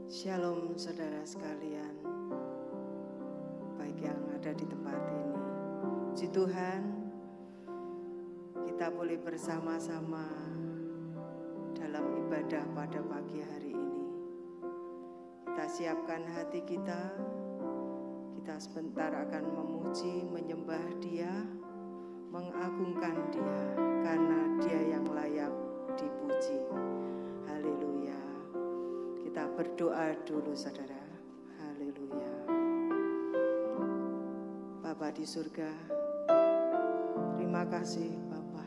Shalom saudara sekalian, baik yang ada di tempat ini. Puji Tuhan, kita boleh bersama-sama dalam ibadah pada pagi hari ini. Kita siapkan hati kita sebentar akan memuji, menyembah Dia, mengagungkan Dia, karena Dia yang layak dipuji. Haleluya. Kita berdoa dulu saudara. Haleluya. Bapa di surga, terima kasih Bapa.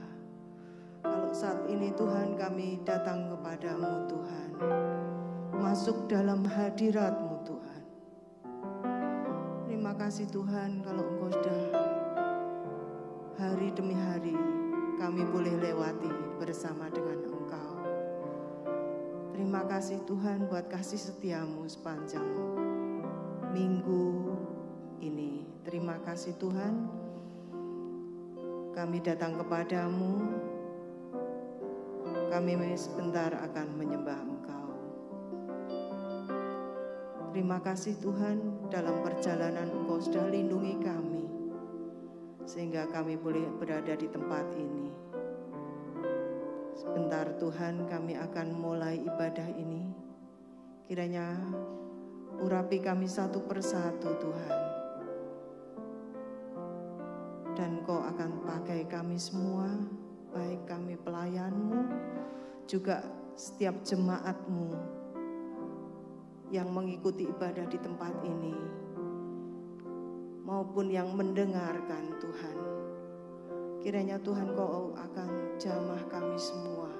Kalau saat ini Tuhan kami datang kepadamu Tuhan, masuk dalam hadirat-Mu Tuhan. Terima kasih Tuhan kalau Engkau sudah hari demi hari kami boleh lewati bersama dengan Engkau. Terima kasih Tuhan buat kasih setiamu sepanjang minggu ini. Terima kasih Tuhan, kami datang kepadamu, kami sebentar akan menyembah Engkau. Terima kasih Tuhan, dalam perjalanan Engkau sudah lindungi kami, sehingga kami boleh berada di tempat ini. Sebentar Tuhan, kami akan mulai ibadah ini. Kiranya urapi kami satu persatu Tuhan. Dan Kau akan pakai kami semua, baik kami pelayan-Mu, juga setiap jemaat-Mu yang mengikuti ibadah di tempat ini, maupun yang mendengarkan Tuhan. Kiranya Tuhan Kau akan jamah kami semua,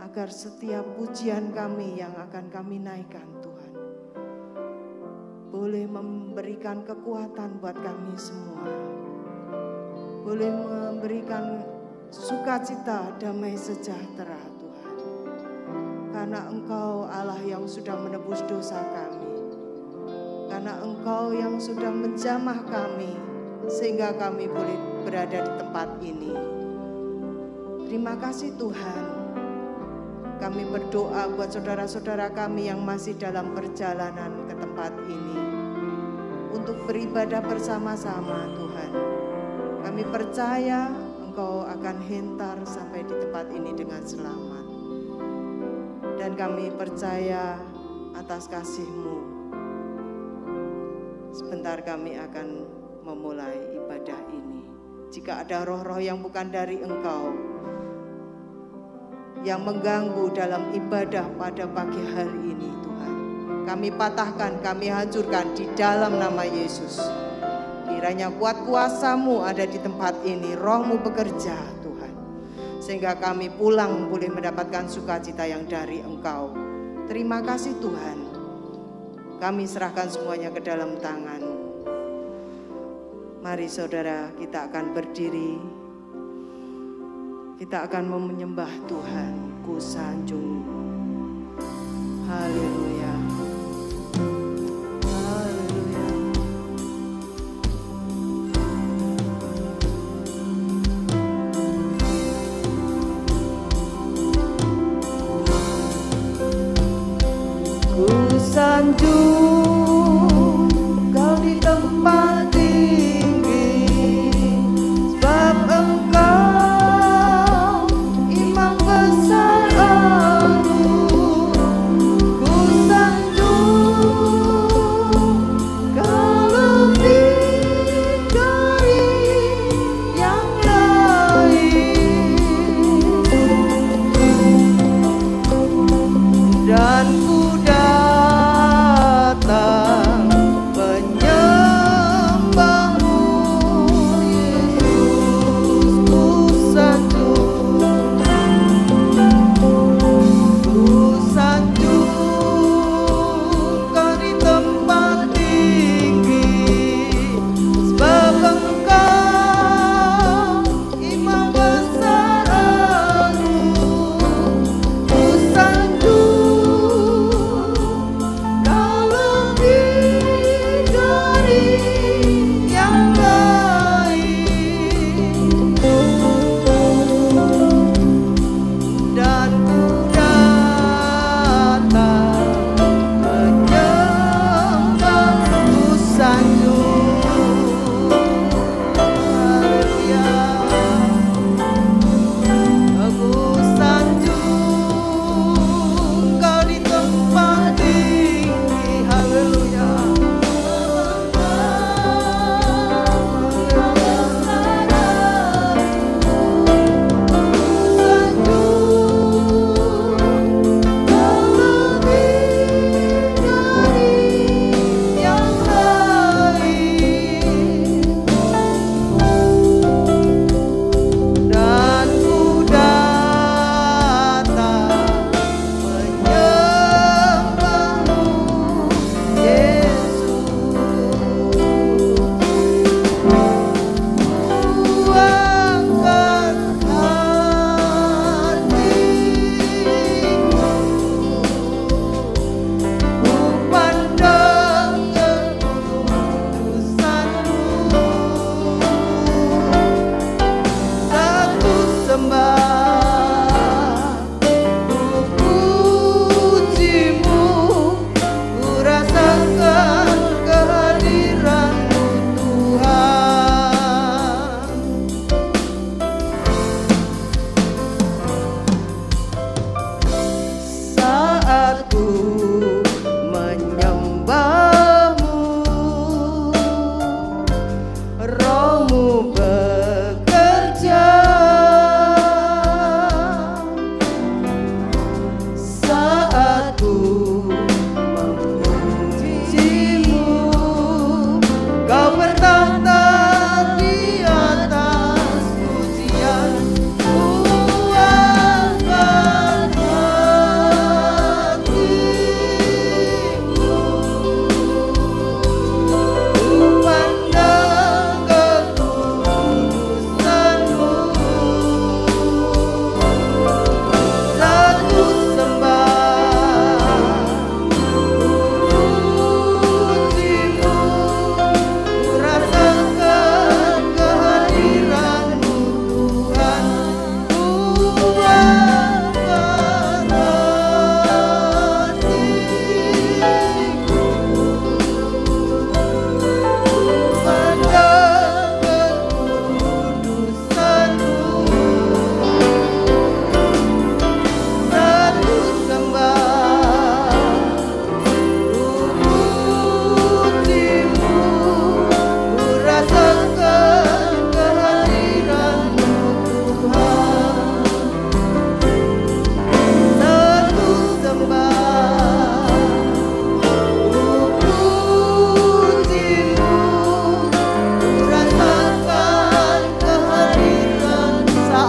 agar setiap pujian kami yang akan kami naikkan Tuhan, boleh memberikan kekuatan buat kami semua, boleh memberikan sukacita, damai sejahtera Tuhan. Karena Engkau Allah yang sudah menebus dosa kami, karena Engkau yang sudah menjamah kami, sehingga kami boleh berada di tempat ini. Terima kasih Tuhan. Kami berdoa buat saudara-saudara kami yang masih dalam perjalanan ke tempat ini, untuk beribadah bersama-sama Tuhan. Kami percaya Engkau akan hentar sampai di tempat ini dengan selamat. Dan kami percaya atas kasih-Mu. Sebentar kami akan memulai ibadah ini. Jika ada roh-roh yang bukan dari Engkau yang mengganggu dalam ibadah pada pagi hari ini Tuhan, kami patahkan, kami hancurkan di dalam nama Yesus. Kiranya kuat kuasa-Mu ada di tempat ini, Roh-Mu bekerja Tuhan, sehingga kami pulang boleh mendapatkan sukacita yang dari Engkau. Terima kasih Tuhan. Kami serahkan semuanya ke dalam tangan-Mu. Mari saudara, kita akan berdiri. Kita akan menyembah Tuhan. Ku sanjung. Haleluya. Haleluya. Ku sanjung Kau di tempat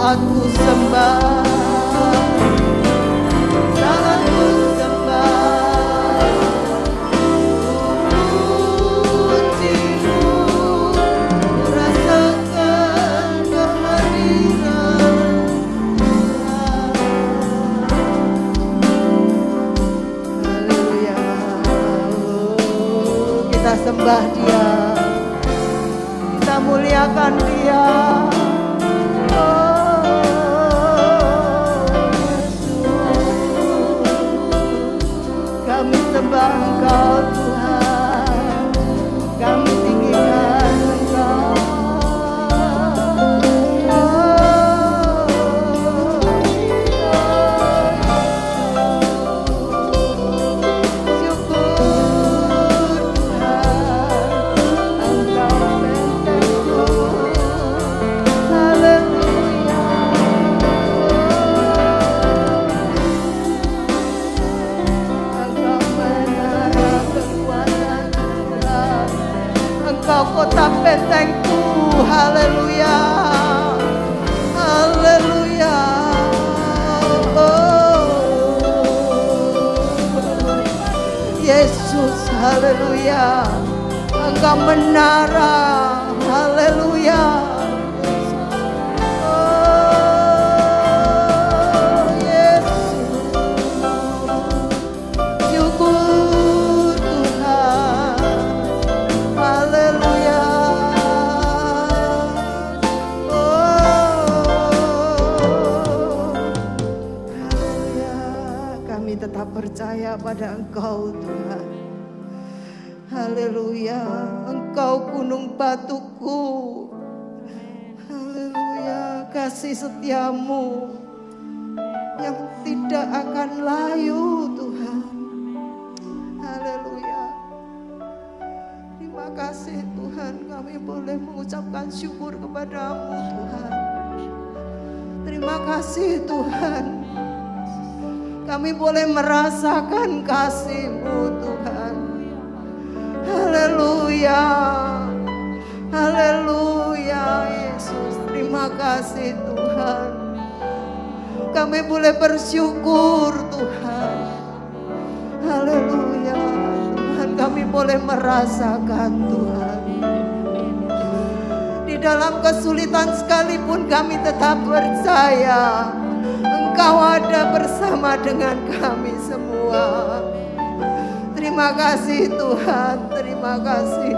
sangat ku sembah, sangat ku sembah. Pujimu, rasakan kehadiran. Haleluya. Kita sembah Dia, kita muliakan Dia. Kami sembah Engkau Tuhan, kami tinggikan Engkau. Syukur Tuhan, Engkau bentengku. Haleluya. Engkau kota bentengku, haleluya, haleluya. Yesus, haleluya. Engkau menara, haleluya. Tetap percaya pada Engkau Tuhan. Haleluya. Engkau gunung batuku. Haleluya. Kasih setiamu yang tidak akan layu Tuhan. Haleluya. Terima kasih Tuhan, kami boleh mengucapkan syukur kepadamu Tuhan. Terima kasih Tuhan, kami boleh merasakan kasih-Mu Tuhan. Haleluya. Haleluya Yesus. Terima kasih Tuhan. Kami boleh bersyukur Tuhan. Haleluya. Tuhan, kami boleh merasakan Tuhan. Di dalam kesulitan sekalipun kami tetap percaya Engkau ada bersama dengan kami semua. Terima kasih Tuhan, terima kasih.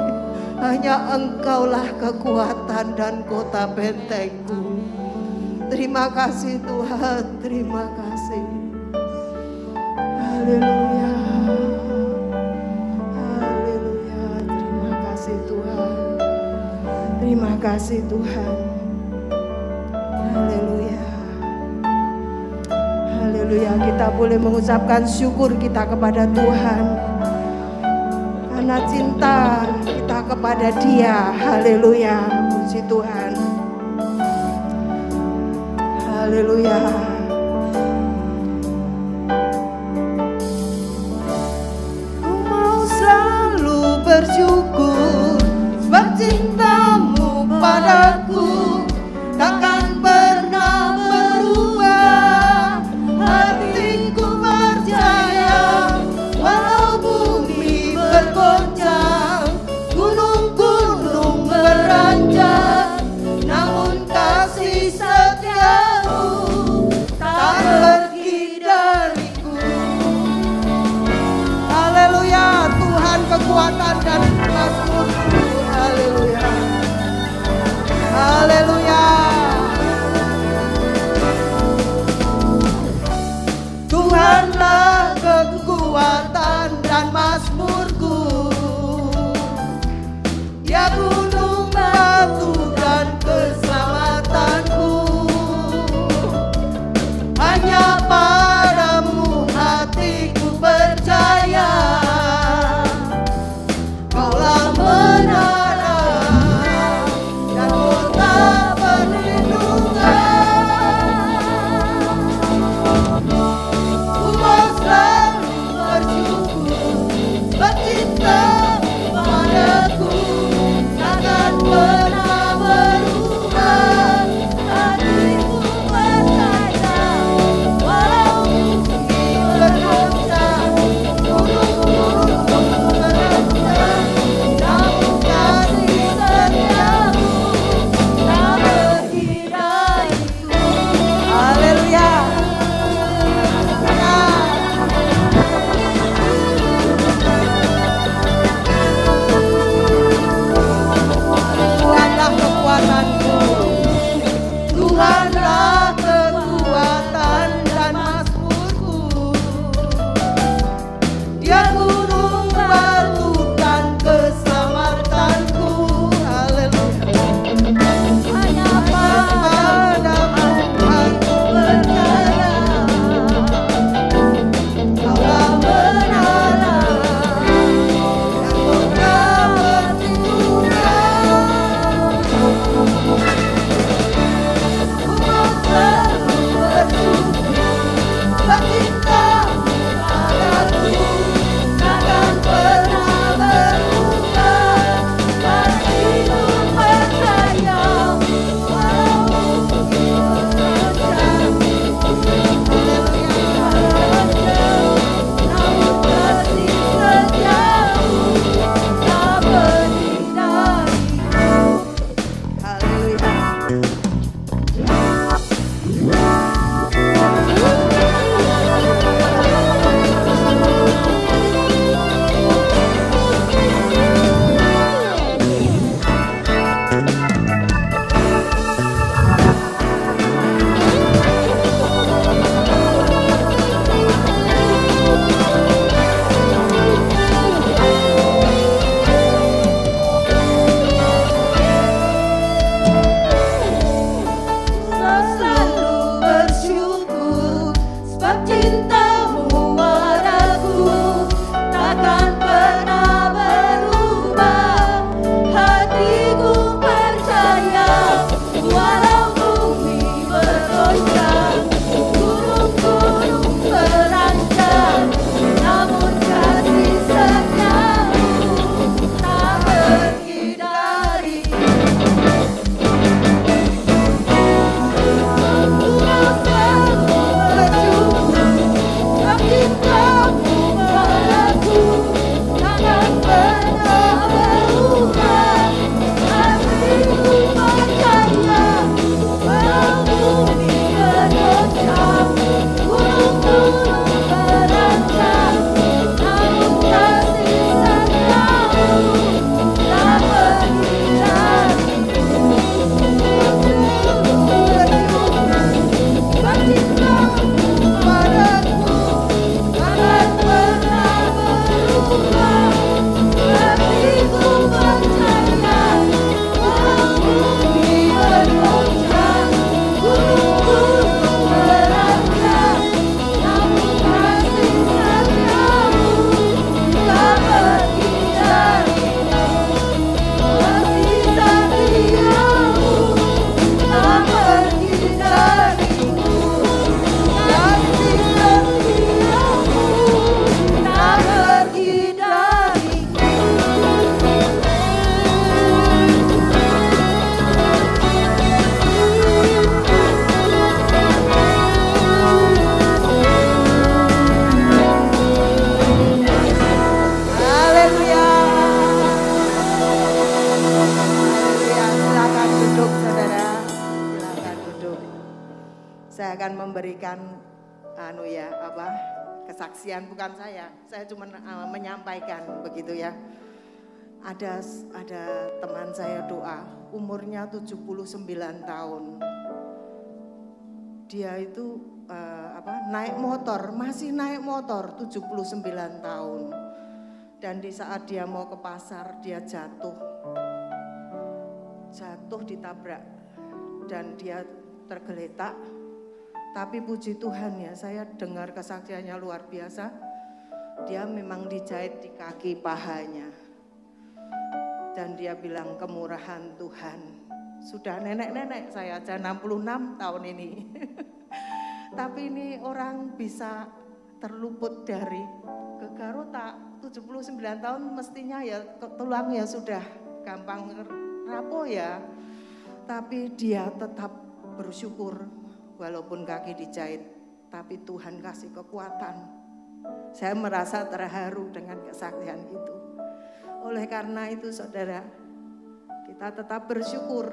Hanya Engkaulah kekuatan dan kota bentengku. Terima kasih Tuhan, terima kasih. Haleluya. Haleluya. Terima kasih Tuhan. Terima kasih Tuhan. Haleluya. Haleluya, kita boleh mengucapkan syukur kita kepada Tuhan karena cinta kita kepada Dia. Haleluya, puji Tuhan. Haleluya. Ku mau selalu bersyukur sebab cinta-Mu padaku takkan pernah berubah. Hatiku percaya walau bumi bergoncang, gunung-gunung beranjak, namun kasih setiamu tak pergi dariku. Haleluya, Tuhan kekuatan dan mazmurku. Haleluya. memberikan kesaksian, bukan saya cuma menyampaikan begitu ya. Ada teman saya doa, umurnya 79 tahun. Dia itu naik motor, masih naik motor 79 tahun. Dan di saat dia mau ke pasar, dia jatuh ditabrak dan dia tergeletak. Tapi puji Tuhan ya, saya dengar kesaksiannya luar biasa. Dia memang dijahit di kaki pahanya. Dan dia bilang kemurahan Tuhan. Sudah nenek-nenek, saya aja 66 tahun ini. Tapi ini orang bisa terluput dari gegarota. 79 tahun mestinya ya tulangnya sudah gampang rapuh ya. Tapi dia tetap bersyukur. Walaupun kaki dijahit, tapi Tuhan kasih kekuatan. Saya merasa terharu dengan kesaksian itu. Oleh karena itu saudara, kita tetap bersyukur.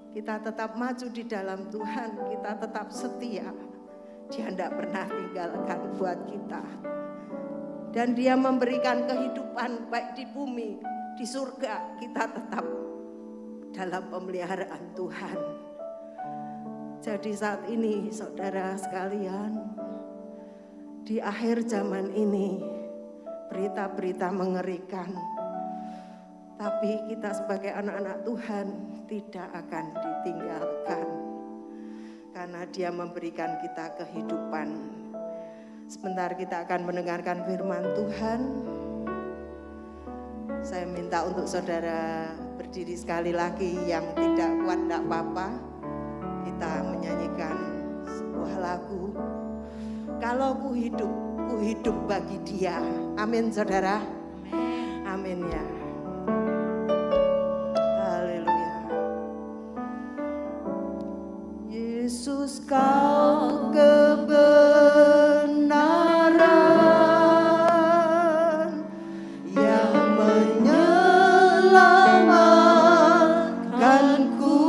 Kita tetap maju di dalam Tuhan, kita tetap setia. Dia tidak pernah tinggalkan buat kita. Dan dia memberikan kehidupan baik di bumi, di surga. Kita tetap dalam pemeliharaan Tuhan. Jadi saat ini saudara sekalian, di akhir zaman ini berita-berita mengerikan. Tapi kita sebagai anak-anak Tuhan tidak akan ditinggalkan. Karena Dia memberikan kita kehidupan. Sebentar kita akan mendengarkan firman Tuhan. Saya minta untuk saudara berdiri sekali lagi, yang tidak kuat tidak apa-apa. Kita menyanyikan sebuah lagu. Kalau ku hidup bagi Dia. Amin saudara. Amin ya. Haleluya. Yesus kau kebenaran yang menyelamatkanku.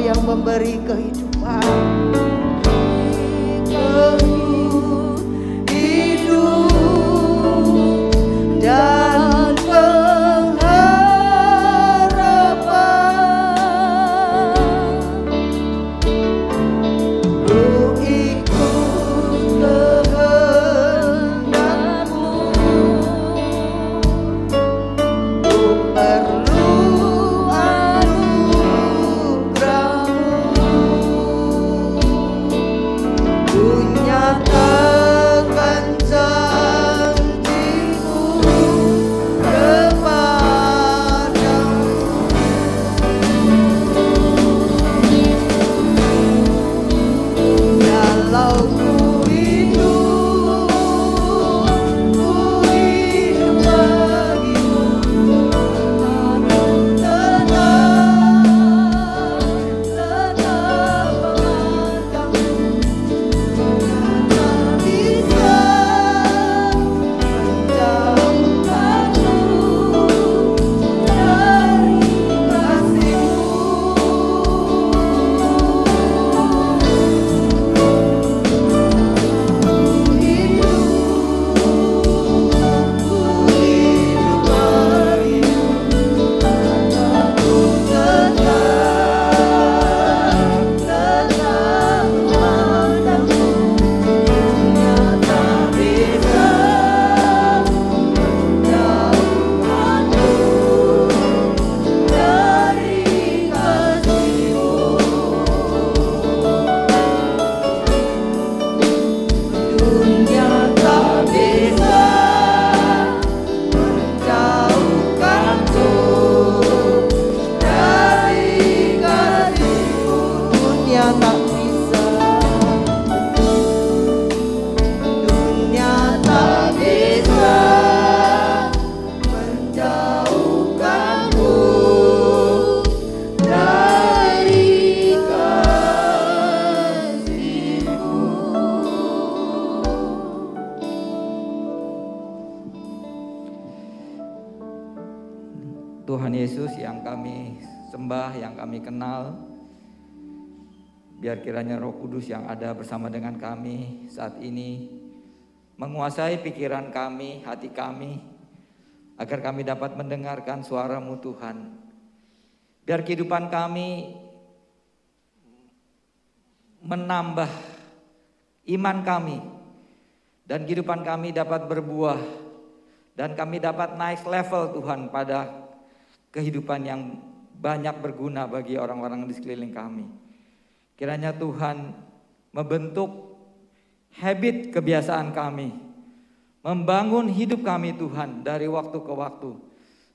yang memberi kehidupan. Dan pengharapan, ku ikut kehendakmu, ku perlu anugerahmu, ku nyatakan Tuhan Yesus yang kami sembah, yang kami kenal, biar kiranya Roh Kudus yang ada bersama dengan kami saat ini menguasai pikiran kami, hati kami, agar kami dapat mendengarkan suara-Mu Tuhan. Biar kehidupan kami menambah iman kami, dan kehidupan kami dapat berbuah, dan kami dapat naik level Tuhan pada kehidupan yang banyak berguna bagi orang-orang di sekeliling kami. Kiranya Tuhan membentuk habit kebiasaan kami, membangun hidup kami Tuhan dari waktu ke waktu,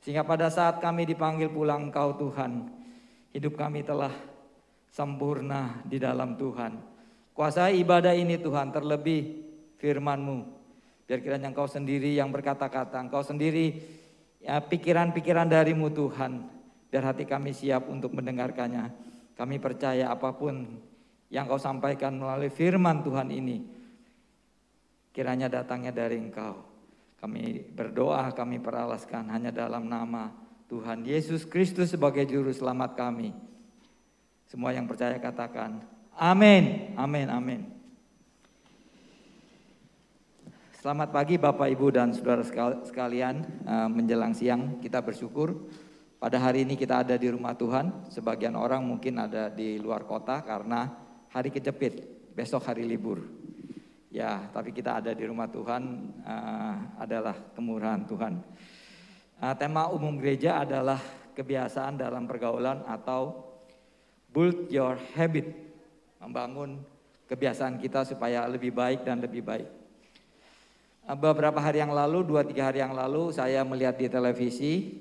sehingga pada saat kami dipanggil pulang Engkau Tuhan, hidup kami telah sempurna di dalam Tuhan. Kuasai ibadah ini Tuhan, terlebih firman-Mu. Biar kiranya Engkau sendiri yang berkata-kata, Engkau sendiri ya, pikiran-pikiran dari-Mu Tuhan, biar hati kami siap untuk mendengarkannya. Kami percaya apapun yang Kau sampaikan melalui firman Tuhan ini, kiranya datangnya dari Engkau. Kami berdoa, kami peralaskan hanya dalam nama Tuhan Yesus Kristus sebagai Juru Selamat kami. Semua yang percaya katakan, amin, amin, amin. Selamat pagi Bapak, Ibu, dan saudara sekalian. Menjelang siang kita bersyukur pada hari ini kita ada di rumah Tuhan. Sebagian orang mungkin ada di luar kota karena hari kejepit, besok hari libur. Ya, tapi kita ada di rumah Tuhan, adalah kemurahan Tuhan. Tema umum gereja adalah kebiasaan dalam pergaulan atau build your habit, membangun kebiasaan kita supaya lebih baik dan lebih baik. Beberapa hari yang lalu, 2-3 hari yang lalu, saya melihat di televisi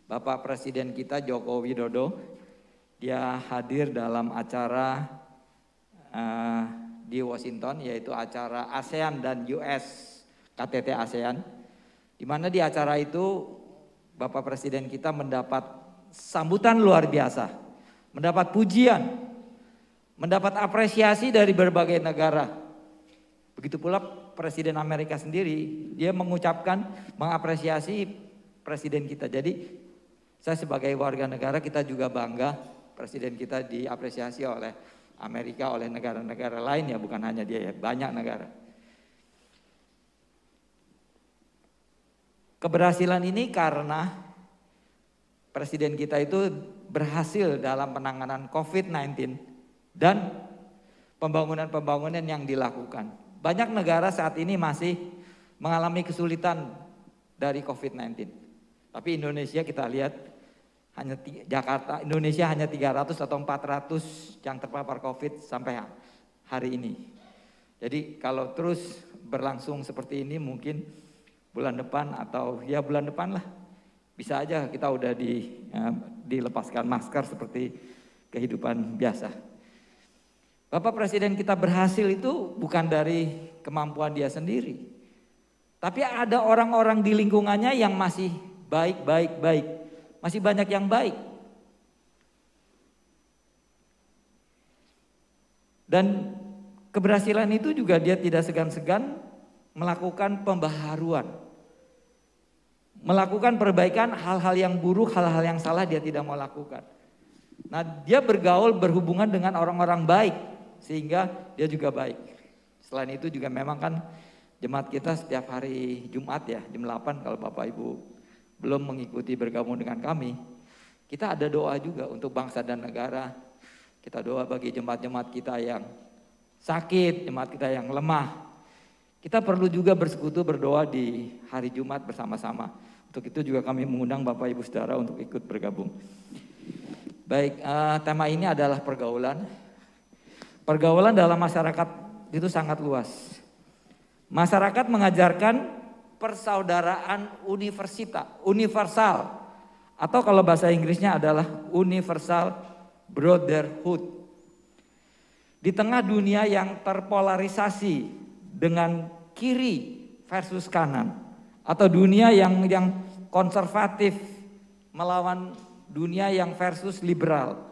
Bapak Presiden kita Joko Widodo. Dia hadir dalam acara di Washington, yaitu acara ASEAN dan US KTT ASEAN. Di mana di acara itu Bapak Presiden kita mendapat sambutan luar biasa, mendapat pujian, mendapat apresiasi dari berbagai negara. Begitu pula Presiden Amerika sendiri, dia mengucapkan, mengapresiasi presiden kita. Jadi saya sebagai warga negara kita juga bangga presiden kita diapresiasi oleh Amerika, oleh negara-negara lain ya, bukan hanya dia ya, banyak negara. Keberhasilan ini karena presiden kita itu berhasil dalam penanganan COVID-19 dan pembangunan-pembangunan yang dilakukan. Banyak negara saat ini masih mengalami kesulitan dari COVID-19. Tapi Indonesia kita lihat Indonesia hanya 300 atau 400 yang terpapar COVID sampai hari ini. Jadi kalau terus berlangsung seperti ini mungkin bulan depan atau ya bulan depan lah bisa aja kita udah dilepaskan masker seperti kehidupan biasa. Bapak Presiden kita berhasil itu bukan dari kemampuan dia sendiri. Tapi ada orang-orang di lingkungannya yang masih baik. Masih banyak yang baik. Dan keberhasilan itu juga dia tidak segan-segan melakukan pembaharuan. Melakukan perbaikan hal-hal yang buruk, hal-hal yang salah dia tidak mau lakukan. Nah, dia bergaul, berhubungan dengan orang-orang baik sehingga dia juga baik. Selain itu juga memang kan jemaat kita setiap hari Jumat ya, jam 8 kalau Bapak Ibu belum mengikuti bergabung dengan kami, kita ada doa juga untuk bangsa dan negara. Kita doa bagi jemaat-jemaat kita yang sakit, jemaat kita yang lemah. Kita perlu juga bersekutu berdoa di hari Jumat bersama-sama. Untuk itu juga kami mengundang Bapak Ibu Saudara untuk ikut bergabung. Baik, tema ini adalah pergaulan. Pergaulan dalam masyarakat itu sangat luas. Masyarakat mengajarkan persaudaraan universal. Atau kalau bahasa Inggrisnya adalah universal brotherhood. Di tengah dunia yang terpolarisasi dengan kiri versus kanan. Atau dunia yang konservatif melawan dunia yang versus liberal.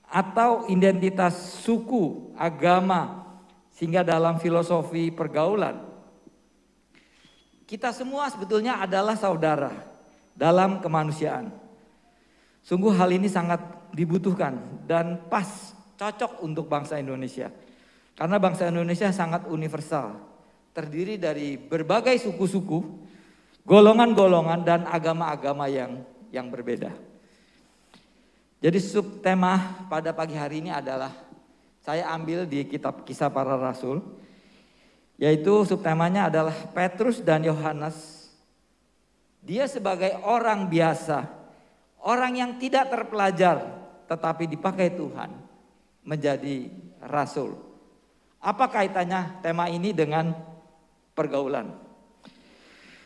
Atau identitas suku, agama, sehingga dalam filosofi pergaulan. Kita semua sebetulnya adalah saudara dalam kemanusiaan. Sungguh hal ini sangat dibutuhkan dan pas, cocok untuk bangsa Indonesia. Karena bangsa Indonesia sangat universal. Terdiri dari berbagai suku-suku, golongan-golongan dan agama-agama yang berbeda. Jadi subtema pada pagi hari ini adalah saya ambil di kitab Kisah Para Rasul, yaitu subtemanya adalah Petrus dan Yohanes. Dia sebagai orang biasa, orang yang tidak terpelajar tetapi dipakai Tuhan menjadi rasul. Apa kaitannya tema ini dengan pergaulan?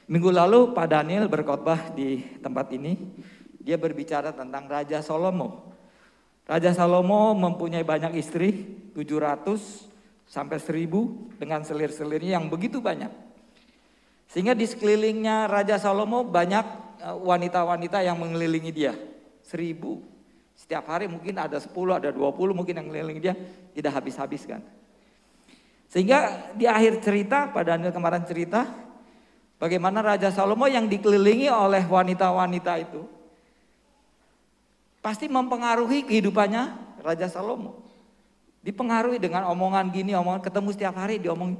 Minggu lalu Pak Daniel berkhotbah di tempat ini. Dia berbicara tentang Raja Salomo. Raja Salomo mempunyai banyak istri, 700 sampai 1000 dengan selir-selirnya yang begitu banyak. Sehingga di sekelilingnya Raja Salomo banyak wanita-wanita yang mengelilingi dia. 1000. Setiap hari mungkin ada 10, ada 20 mungkin yang mengelilingi dia, tidak habis-habis kan. Sehingga di akhir cerita, Pak Daniel kemarin cerita, bagaimana Raja Salomo yang dikelilingi oleh wanita-wanita itu pasti mempengaruhi kehidupannya Raja Salomo. Dipengaruhi dengan omongan gini, omongan ketemu setiap hari diomong,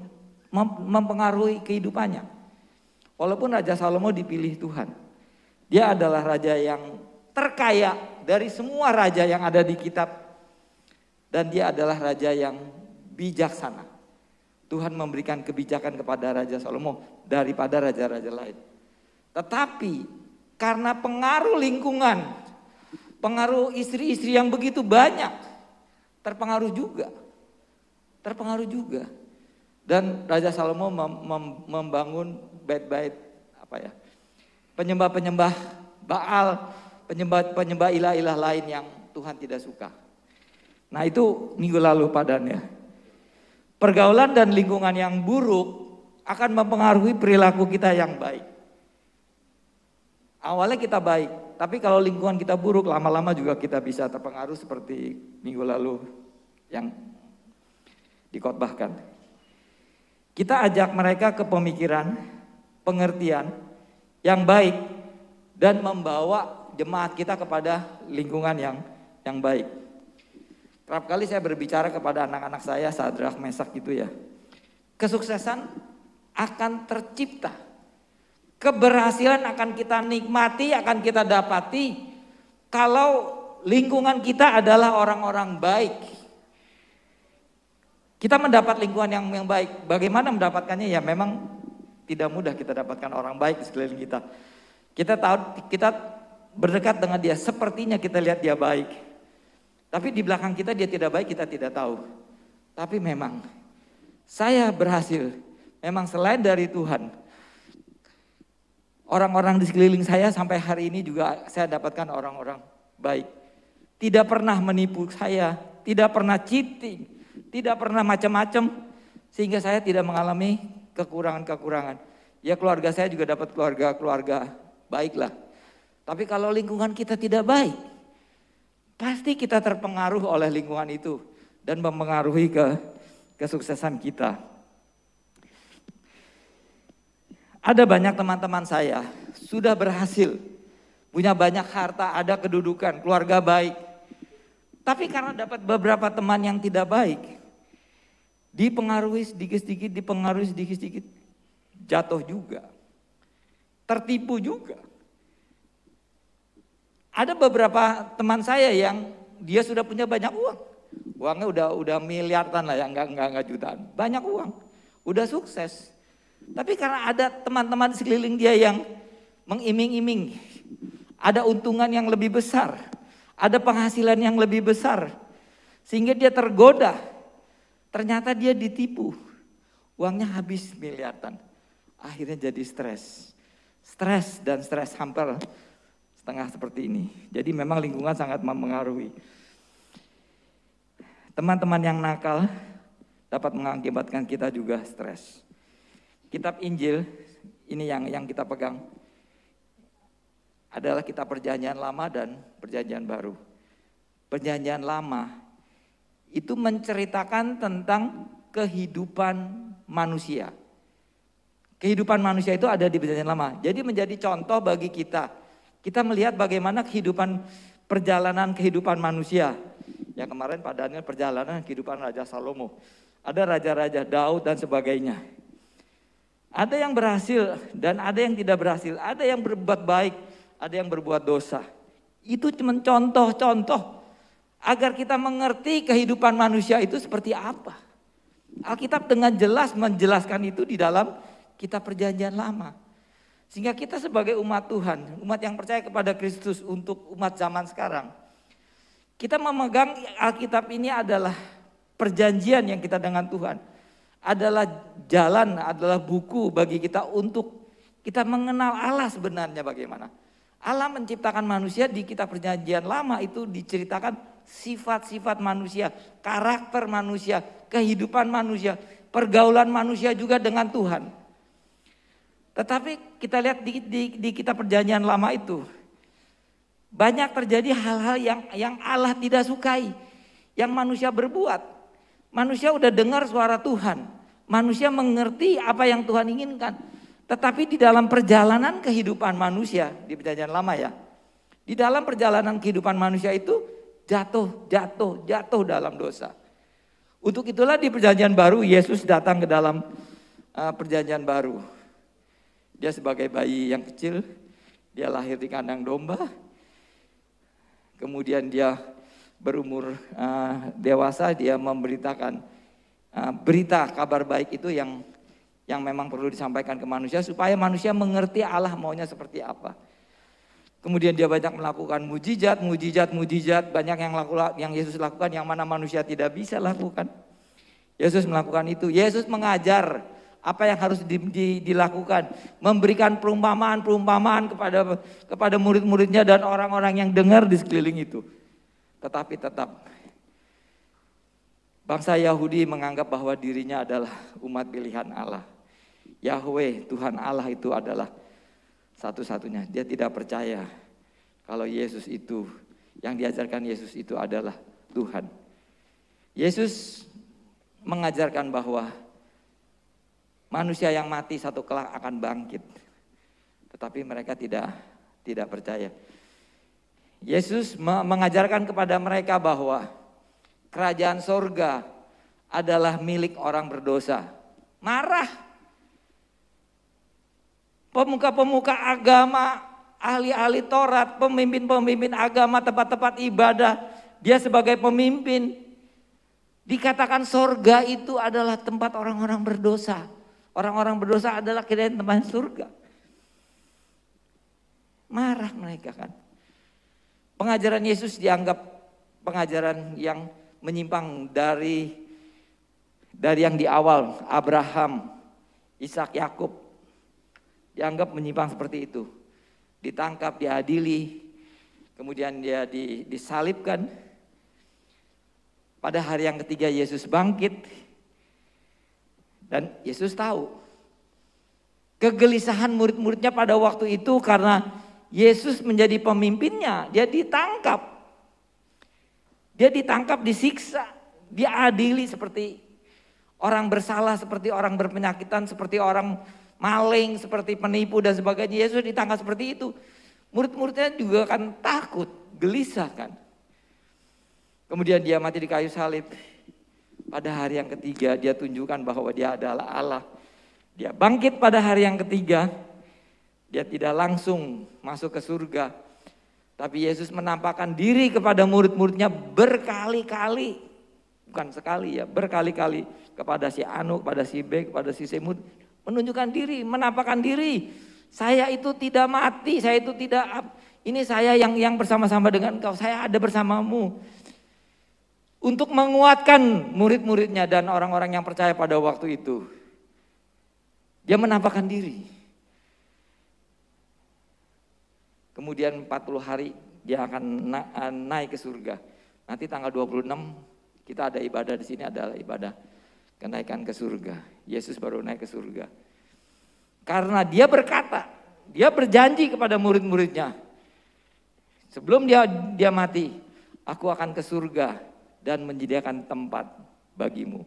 mempengaruhi kehidupannya. Walaupun Raja Salomo dipilih Tuhan. Dia adalah raja yang terkaya dari semua raja yang ada di kitab. Dan dia adalah raja yang bijaksana. Tuhan memberikan kebijakan kepada Raja Salomo daripada raja-raja lain. Tetapi karena pengaruh lingkungan, pengaruh istri-istri yang begitu banyak, terpengaruh juga. Dan Raja Salomo membangun bait-bait penyembah-penyembah Baal, penyembah ilah-ilah lain yang Tuhan tidak suka. Nah itu minggu lalu padanya. Pergaulan dan lingkungan yang buruk akan mempengaruhi perilaku kita yang baik. Awalnya kita baik, tapi kalau lingkungan kita buruk, lama-lama juga kita bisa terpengaruh seperti minggu lalu yang dikhotbahkan. Kita ajak mereka ke pemikiran, pengertian yang baik dan membawa jemaat kita kepada lingkungan yang baik. Kerap kali saya berbicara kepada anak-anak saya, Sadrak, Mesak gitu ya. Kesuksesan akan tercipta. Keberhasilan akan kita nikmati, akan kita dapati kalau lingkungan kita adalah orang-orang baik. Kita mendapat lingkungan yang baik. Bagaimana mendapatkannya? Ya memang tidak mudah kita dapatkan orang baik di sekeliling kita. Kita tahu, kita berdekat dengan dia, sepertinya kita lihat dia baik. Tapi di belakang kita dia tidak baik, kita tidak tahu. Tapi memang saya berhasil. Memang selain dari Tuhan, orang-orang di sekeliling saya sampai hari ini juga saya dapatkan orang-orang baik. Tidak pernah menipu saya, tidak pernah cheating, tidak pernah macam-macam. Sehingga saya tidak mengalami kekurangan-kekurangan. Ya keluarga saya juga dapat keluarga baiklah. Tapi kalau lingkungan kita tidak baik, pasti kita terpengaruh oleh lingkungan itu dan mempengaruhi kesuksesan kita. Ada banyak teman-teman saya sudah berhasil, punya banyak harta, ada kedudukan, keluarga baik. Tapi karena dapat beberapa teman yang tidak baik, dipengaruhi sedikit-sedikit, jatuh juga. Tertipu juga. Ada beberapa teman saya yang dia sudah punya banyak uang. Uangnya udah miliaran lah ya, enggak jutaan. Banyak uang, udah sukses. Tapi karena ada teman-teman di sekeliling dia yang mengiming-iming, ada untungan yang lebih besar, ada penghasilan yang lebih besar, sehingga dia tergoda. Ternyata dia ditipu, uangnya habis miliaran. Akhirnya jadi stres dan stres hampir setengah seperti ini. Jadi memang lingkungan sangat mempengaruhi. Teman-teman yang nakal dapat mengakibatkan kita juga stres. Kitab Injil ini yang kita pegang adalah kitab Perjanjian Lama dan Perjanjian Baru. Perjanjian Lama itu menceritakan tentang kehidupan manusia. Kehidupan manusia itu ada di Perjanjian Lama. Jadi menjadi contoh bagi kita. Kita melihat bagaimana perjalanan kehidupan manusia. Ya kemarin Pak Daniel perjalanan kehidupan Raja Salomo. Ada raja-raja Daud dan sebagainya. Ada yang berhasil dan ada yang tidak berhasil. Ada yang berbuat baik, ada yang berbuat dosa. Itu cuma contoh-contoh agar kita mengerti kehidupan manusia itu seperti apa. Alkitab dengan jelas menjelaskan itu di dalam kitab Perjanjian Lama. Sehingga kita sebagai umat Tuhan, umat yang percaya kepada Kristus untuk umat zaman sekarang, kita memegang Alkitab ini adalah perjanjian yang kita dengan Tuhan. Adalah jalan, adalah buku bagi kita untuk kita mengenal Allah sebenarnya bagaimana. Allah menciptakan manusia. Di kitab Perjanjian Lama itu diceritakan sifat-sifat manusia, karakter manusia, kehidupan manusia, pergaulan manusia juga dengan Tuhan. Tetapi kita lihat di kitab Perjanjian Lama itu banyak terjadi hal-hal yang Allah tidak sukai, yang manusia berbuat. Manusia udah dengar suara Tuhan, manusia mengerti apa yang Tuhan inginkan. Tetapi di dalam perjalanan kehidupan manusia di Perjanjian Lama ya, di dalam perjalanan kehidupan manusia itu jatuh dalam dosa. Untuk itulah di Perjanjian Baru Yesus datang ke dalam Perjanjian Baru. Dia sebagai bayi yang kecil, dia lahir di kandang domba. Kemudian dia berumur dewasa, dia memberitakan berita kabar baik itu yang memang perlu disampaikan ke manusia supaya manusia mengerti Allah maunya seperti apa. Kemudian dia banyak melakukan mujizat, banyak yang Yesus lakukan yang mana manusia tidak bisa lakukan. Yesus melakukan itu. Yesus mengajar apa yang harus dilakukan, memberikan perumpamaan kepada murid-muridnya dan orang-orang yang dengar di sekeliling itu. Tetapi tetap bangsa Yahudi menganggap bahwa dirinya adalah umat pilihan Allah. Yahweh, Tuhan Allah itu adalah satu-satunya. Dia tidak percaya kalau Yesus itu, yang diajarkan Yesus itu adalah Tuhan. Yesus mengajarkan bahwa manusia yang mati satu kelak akan bangkit. Tetapi mereka tidak percaya. Yesus mengajarkan kepada mereka bahwa kerajaan sorga adalah milik orang berdosa. Marah. Pemuka-pemuka agama, ahli-ahli Taurat, pemimpin-pemimpin agama, tempat-tempat ibadah, dia sebagai pemimpin. Dikatakan sorga itu adalah tempat orang-orang berdosa. Orang-orang berdosa adalah kirain tempat surga. Marah mereka kan. Pengajaran Yesus dianggap pengajaran yang menyimpang dari yang di awal, Abraham, Ishak, Yakub. Dianggap menyimpang seperti itu. Ditangkap, diadili, kemudian dia disalibkan. Pada hari yang ketiga Yesus bangkit. Dan Yesus tahu kegelisahan murid-muridnya pada waktu itu karena Yesus menjadi pemimpinnya. Dia ditangkap. Dia ditangkap, disiksa, diadili seperti orang bersalah, seperti orang berpenyakitan, seperti orang maling, seperti penipu dan sebagainya. Yesus ditangkap seperti itu. Murid-muridnya juga akan takut, gelisah kan. Kemudian dia mati di kayu salib. Pada hari yang ketiga dia tunjukkan bahwa dia adalah Allah. Dia bangkit pada hari yang ketiga. Dia tidak langsung masuk ke surga. Tapi Yesus menampakkan diri kepada murid-muridnya berkali-kali. Bukan sekali ya, berkali-kali. Kepada si Anu, kepada si B, kepada si Semud. Menunjukkan diri, menampakkan diri. Saya itu tidak mati, saya itu tidak, ini saya yang bersama-sama dengan engkau, saya ada bersamamu. Untuk menguatkan murid-muridnya dan orang-orang yang percaya pada waktu itu. Dia menampakkan diri. Kemudian 40 hari dia akan naik ke surga. Nanti tanggal 26 kita ada ibadah di sini, adalah ibadah kenaikan ke surga. Yesus baru naik ke surga. Karena dia berkata, dia berjanji kepada murid-muridnya. Sebelum dia mati, aku akan ke surga dan menyediakan tempat bagimu.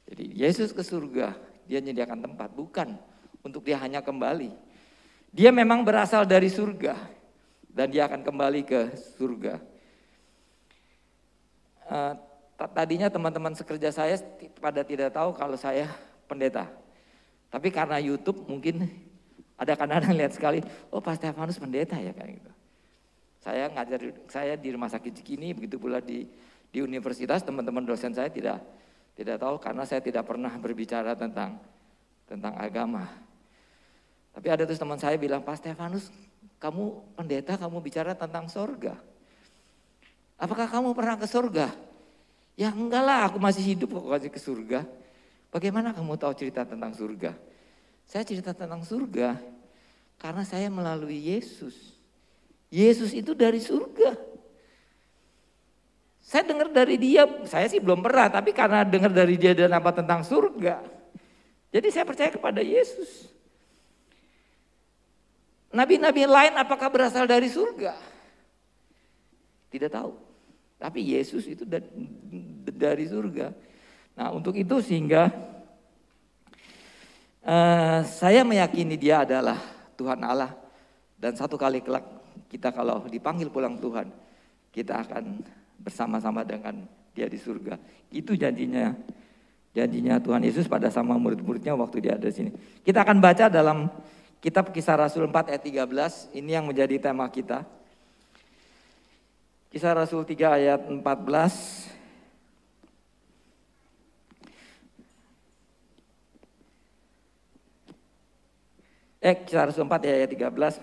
Jadi Yesus ke surga, dia menyediakan tempat, bukan untuk dia hanya kembali. Dia memang berasal dari surga dan dia akan kembali ke surga. Tadinya teman-teman sekerja saya pada tidak tahu kalau saya pendeta. Tapi karena YouTube mungkin ada kadang-kadang lihat sekali, oh Pak Stefanus pendeta ya kayak gitu. Saya ngajar, saya di rumah sakit Cikini, begitu pula di universitas, teman-teman dosen saya tidak tahu karena saya tidak pernah berbicara tentang agama. Tapi ada terus teman saya bilang, Pak Stefanus, kamu pendeta, kamu bicara tentang surga. Apakah kamu pernah ke surga? Ya enggak lah, aku masih hidup kok kasih ke surga. Bagaimana kamu tahu cerita tentang surga? Saya cerita tentang surga karena saya melalui Yesus. Yesus itu dari surga. Saya dengar dari dia, saya sih belum pernah, tapi karena dengar dari dia dan apa tentang surga. Jadi saya percaya kepada Yesus. Nabi-nabi lain apakah berasal dari surga? Tidak tahu. Tapi Yesus itu dari surga. Nah untuk itu sehingga saya meyakini dia adalah Tuhan Allah. Dan satu kali kelak kita kalau dipanggil pulang Tuhan, kita akan bersama-sama dengan dia di surga. Itu janjinya Tuhan Yesus pada sama murid-muridnya waktu dia ada di sini. Kita akan baca dalam kitab Kisah Rasul 4 ayat 13, ini yang menjadi tema kita. Kisah Rasul 3 ayat 14. Kisah Rasul 4 ayat 13.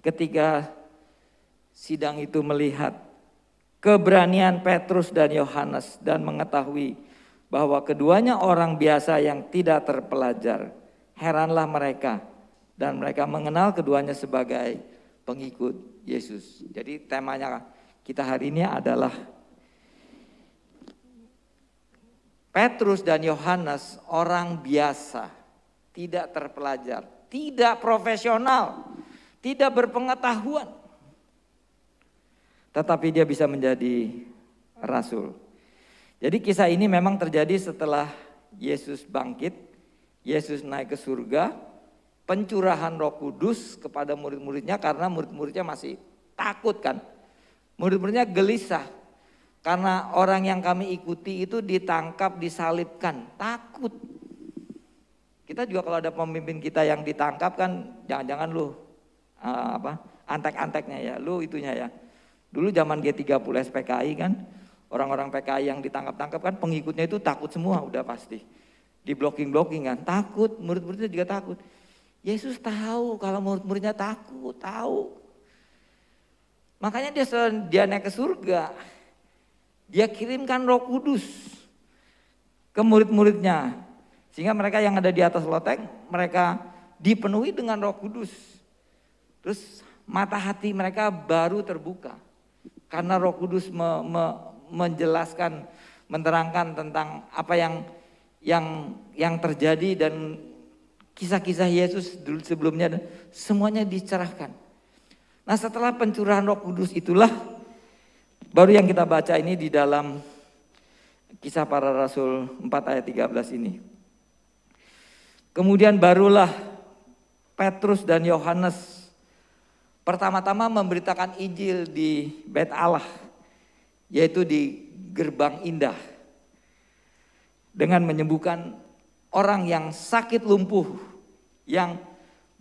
Ketika sidang itu melihat keberanian Petrus dan Yohanes dan mengetahui bahwa keduanya orang biasa yang tidak terpelajar, heranlah mereka dan mereka mengenal keduanya sebagai pengikut Yesus. Jadi temanya kita hari ini adalah Petrus dan Yohanes orang biasa, tidak terpelajar, tidak profesional, tidak berpengetahuan. Tetapi dia bisa menjadi rasul. Jadi kisah ini memang terjadi setelah Yesus bangkit, Yesus naik ke surga, pencurahan Roh Kudus kepada murid-muridnya karena murid-muridnya masih takut kan. Murid-muridnya gelisah. Karena orang yang kami ikuti itu ditangkap, disalibkan, takut. Kita juga kalau ada pemimpin kita yang ditangkap kan, jangan-jangan lu antek-anteknya ya, lu itunya ya. Dulu zaman G30 SPKI kan, orang-orang PKI yang ditangkap-tangkap kan pengikutnya itu takut semua udah pasti. Di blocking kan, takut, murid-muridnya juga takut. Yesus tahu kalau murid-muridnya takut, tahu. Makanya dia naik ke surga. Dia kirimkan Roh Kudus ke murid-muridnya. Sehingga mereka yang ada di atas loteng, mereka dipenuhi dengan Roh Kudus. Terus mata hati mereka baru terbuka. Karena Roh Kudus menjelaskan, menerangkan tentang apa yang terjadi dan kisah-kisah Yesus dulu sebelumnya, semuanya dicerahkan. Nah, setelah pencurahan Roh Kudus itulah baru yang kita baca ini di dalam Kisah Para Rasul 4 ayat 13 ini. Kemudian barulah Petrus dan Yohanes pertama-tama memberitakan Injil di Bait Allah, yaitu di Gerbang Indah, dengan menyembuhkan orang yang sakit lumpuh yang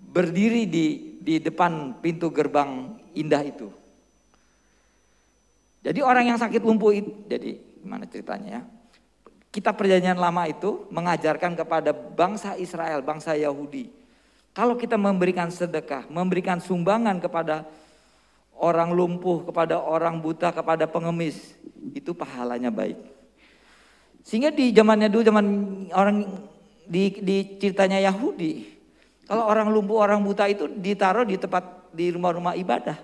berdiri di depan pintu Gerbang Indah itu. Jadi orang yang sakit lumpuh itu, jadi gimana ceritanya ya? Kitab Perjanjian Lama itu mengajarkan kepada bangsa Israel, bangsa Yahudi, kalau kita memberikan sedekah, memberikan sumbangan kepada orang lumpuh, kepada orang buta, kepada pengemis, itu pahalanya baik. Sehingga di zamannya dulu, zaman orang di ceritanya Yahudi, kalau orang lumpuh, orang buta itu ditaruh di rumah-rumah ibadah.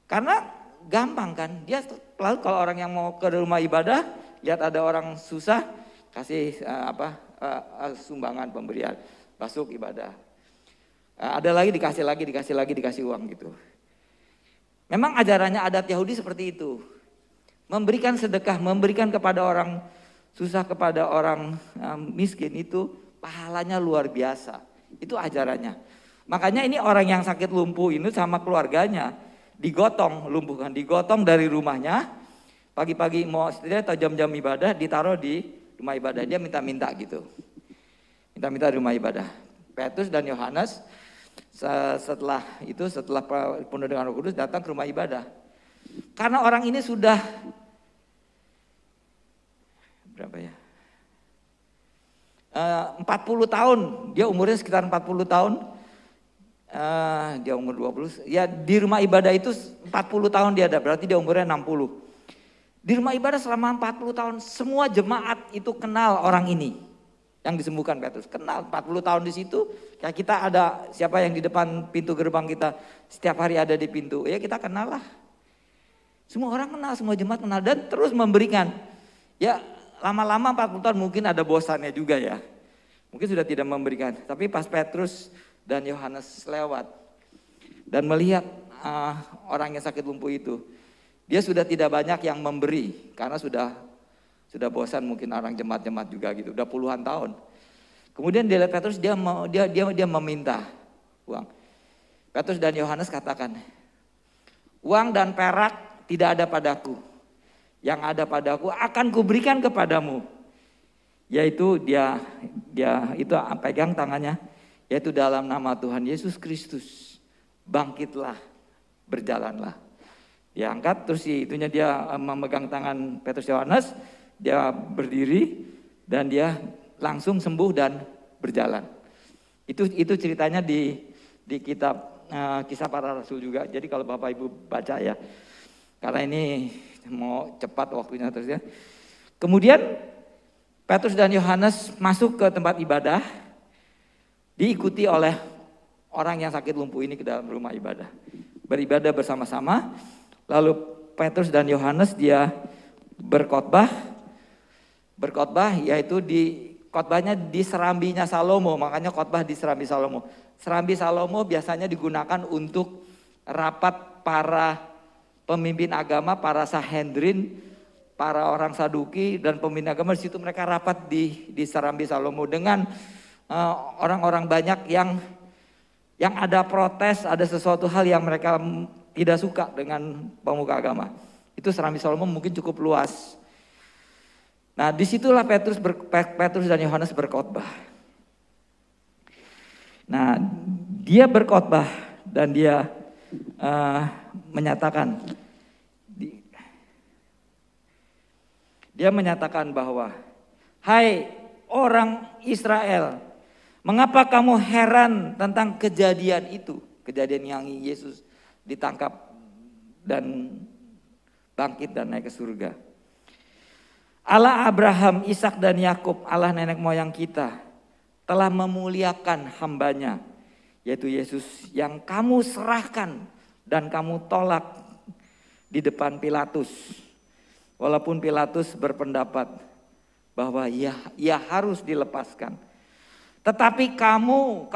Karena gampang kan, dia lalu kalau orang yang mau ke rumah ibadah, lihat ada orang susah, kasih sumbangan pemberian, masuk ibadah. Ada lagi dikasih uang gitu. Memang ajarannya adat Yahudi seperti itu. Memberikan sedekah, memberikan kepada orang susah, kepada orang miskin itu pahalanya luar biasa. Itu ajarannya. Makanya ini orang yang sakit lumpuh ini sama keluarganya digotong, lumpuhkan, digotong dari rumahnya. Pagi-pagi mau atau jam-jam ibadah ditaruh di rumah ibadah. Dia minta-minta gitu. Minta-minta di rumah ibadah. Petrus dan Yohanes setelah penuh dengan Roh Kudus datang ke rumah ibadah. Karena orang ini sudah berapa ya? 40 tahun, dia umurnya sekitar 40 tahun. Dia umur 20, ya di rumah ibadah itu 40 tahun dia ada, berarti dia umurnya 60. Di rumah ibadah selama 40 tahun, semua jemaat itu kenal orang ini yang disembuhkan Petrus. Kenal 40 tahun di situ, ya kita ada siapa yang di depan pintu gerbang kita, setiap hari ada di pintu, ya kita kenal lah. Semua orang kenal, semua jemaat kenal dan terus memberikan. Ya lama-lama 40 tahun mungkin ada bosannya juga ya. Mungkin sudah tidak memberikan, tapi pas Petrus dan Yohanes lewat dan melihat orang yang sakit lumpuh itu, dia sudah tidak banyak yang memberi karena sudah bosan mungkin orang jemaat-jemaat juga gitu, udah puluhan tahun. Kemudian dia lihat Petrus, dia meminta uang. Petrus dan Yohanes katakan, uang dan perak tidak ada padaku, yang ada padaku akan kuberikan kepadamu. Yaitu dia itu pegang tangannya, yaitu dalam nama Tuhan Yesus Kristus, bangkitlah, berjalanlah. Dia angkat, terus itunya dia memegang tangan Petrus Yohanes, dia berdiri dan dia langsung sembuh dan berjalan. Itu ceritanya di kitab Kisah Para Rasul juga. Jadi kalau Bapak Ibu baca ya, karena ini mau cepat waktunya terus ya. Kemudian Petrus dan Yohanes masuk ke tempat ibadah, diikuti oleh orang yang sakit lumpuh ini ke dalam rumah ibadah. Beribadah bersama-sama, lalu Petrus dan Yohanes dia berkhotbah yaitu khotbahnya di serambinya Salomo, makanya khotbah di serambi Salomo. Serambi Salomo biasanya digunakan untuk rapat para pemimpin agama, para Sanhedrin, para orang Saduki dan pemimpin agama. Di situ mereka rapat di serambi Salomo dengan orang-orang banyak yang ada protes, ada sesuatu hal yang mereka tidak suka dengan pemuka agama. Itu Serambi Salomo mungkin cukup luas. Nah, disitulah Petrus dan Yohanes berkhotbah. Nah, dia berkhotbah dan dia menyatakan, bahwa, hai orang Israel, mengapa kamu heran tentang kejadian itu? Kejadian yang Yesus ditangkap dan bangkit dan naik ke surga. Allah Abraham, Ishak dan Yakub, Allah nenek moyang kita, telah memuliakan hambanya, yaitu Yesus yang kamu serahkan dan kamu tolak di depan Pilatus. Walaupun Pilatus berpendapat bahwa ia harus dilepaskan. Tetapi kamu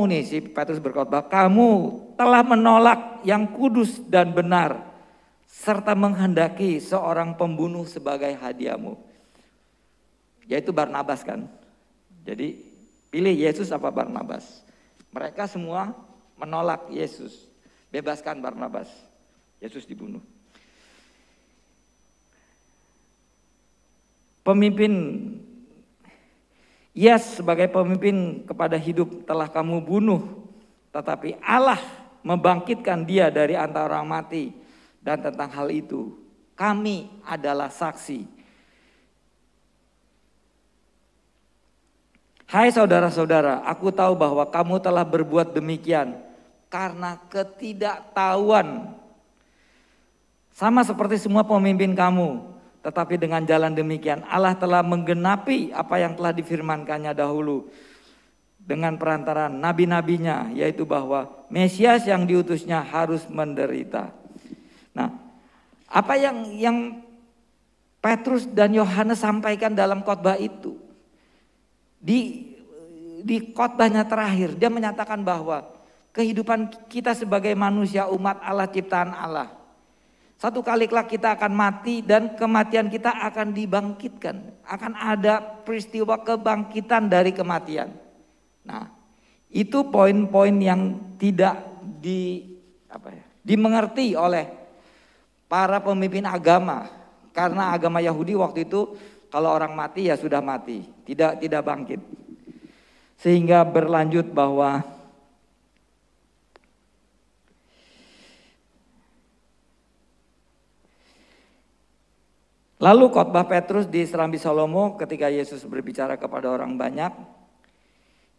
nih, si Petrus berkhotbah, kamu telah menolak yang kudus dan benar, serta menghendaki seorang pembunuh sebagai hadiahmu, yaitu Barnabas kan. Jadi pilih Yesus apa Barnabas. Mereka semua menolak Yesus, bebaskan Barnabas. Yesus dibunuh. Pemimpin, sebagai pemimpin kepada hidup telah kamu bunuh, tetapi Allah membangkitkan dia dari antara orang mati. Dan tentang hal itu kami adalah saksi. Hai saudara-saudara, aku tahu bahwa kamu telah berbuat demikian karena ketidaktahuan, sama seperti semua pemimpin kamu. Tetapi dengan jalan demikian Allah telah menggenapi apa yang telah difirmankannya dahulu dengan perantaraan nabi-nabinya, yaitu bahwa Mesias yang diutusnya harus menderita. Nah, apa yang Petrus dan Yohanes sampaikan dalam khotbah itu? Di khotbahnya terakhir dia menyatakan bahwa kehidupan kita sebagai manusia umat Allah, ciptaan Allah, satu kali kelak kita akan mati dan kematian kita akan dibangkitkan. Akan ada peristiwa kebangkitan dari kematian. Nah, itu poin-poin yang tidak dimengerti oleh para pemimpin agama, karena agama Yahudi waktu itu kalau orang mati ya sudah mati, tidak bangkit. Sehingga berlanjut bahwa lalu khotbah Petrus di Serambi Salomo ketika Yesus berbicara kepada orang banyak.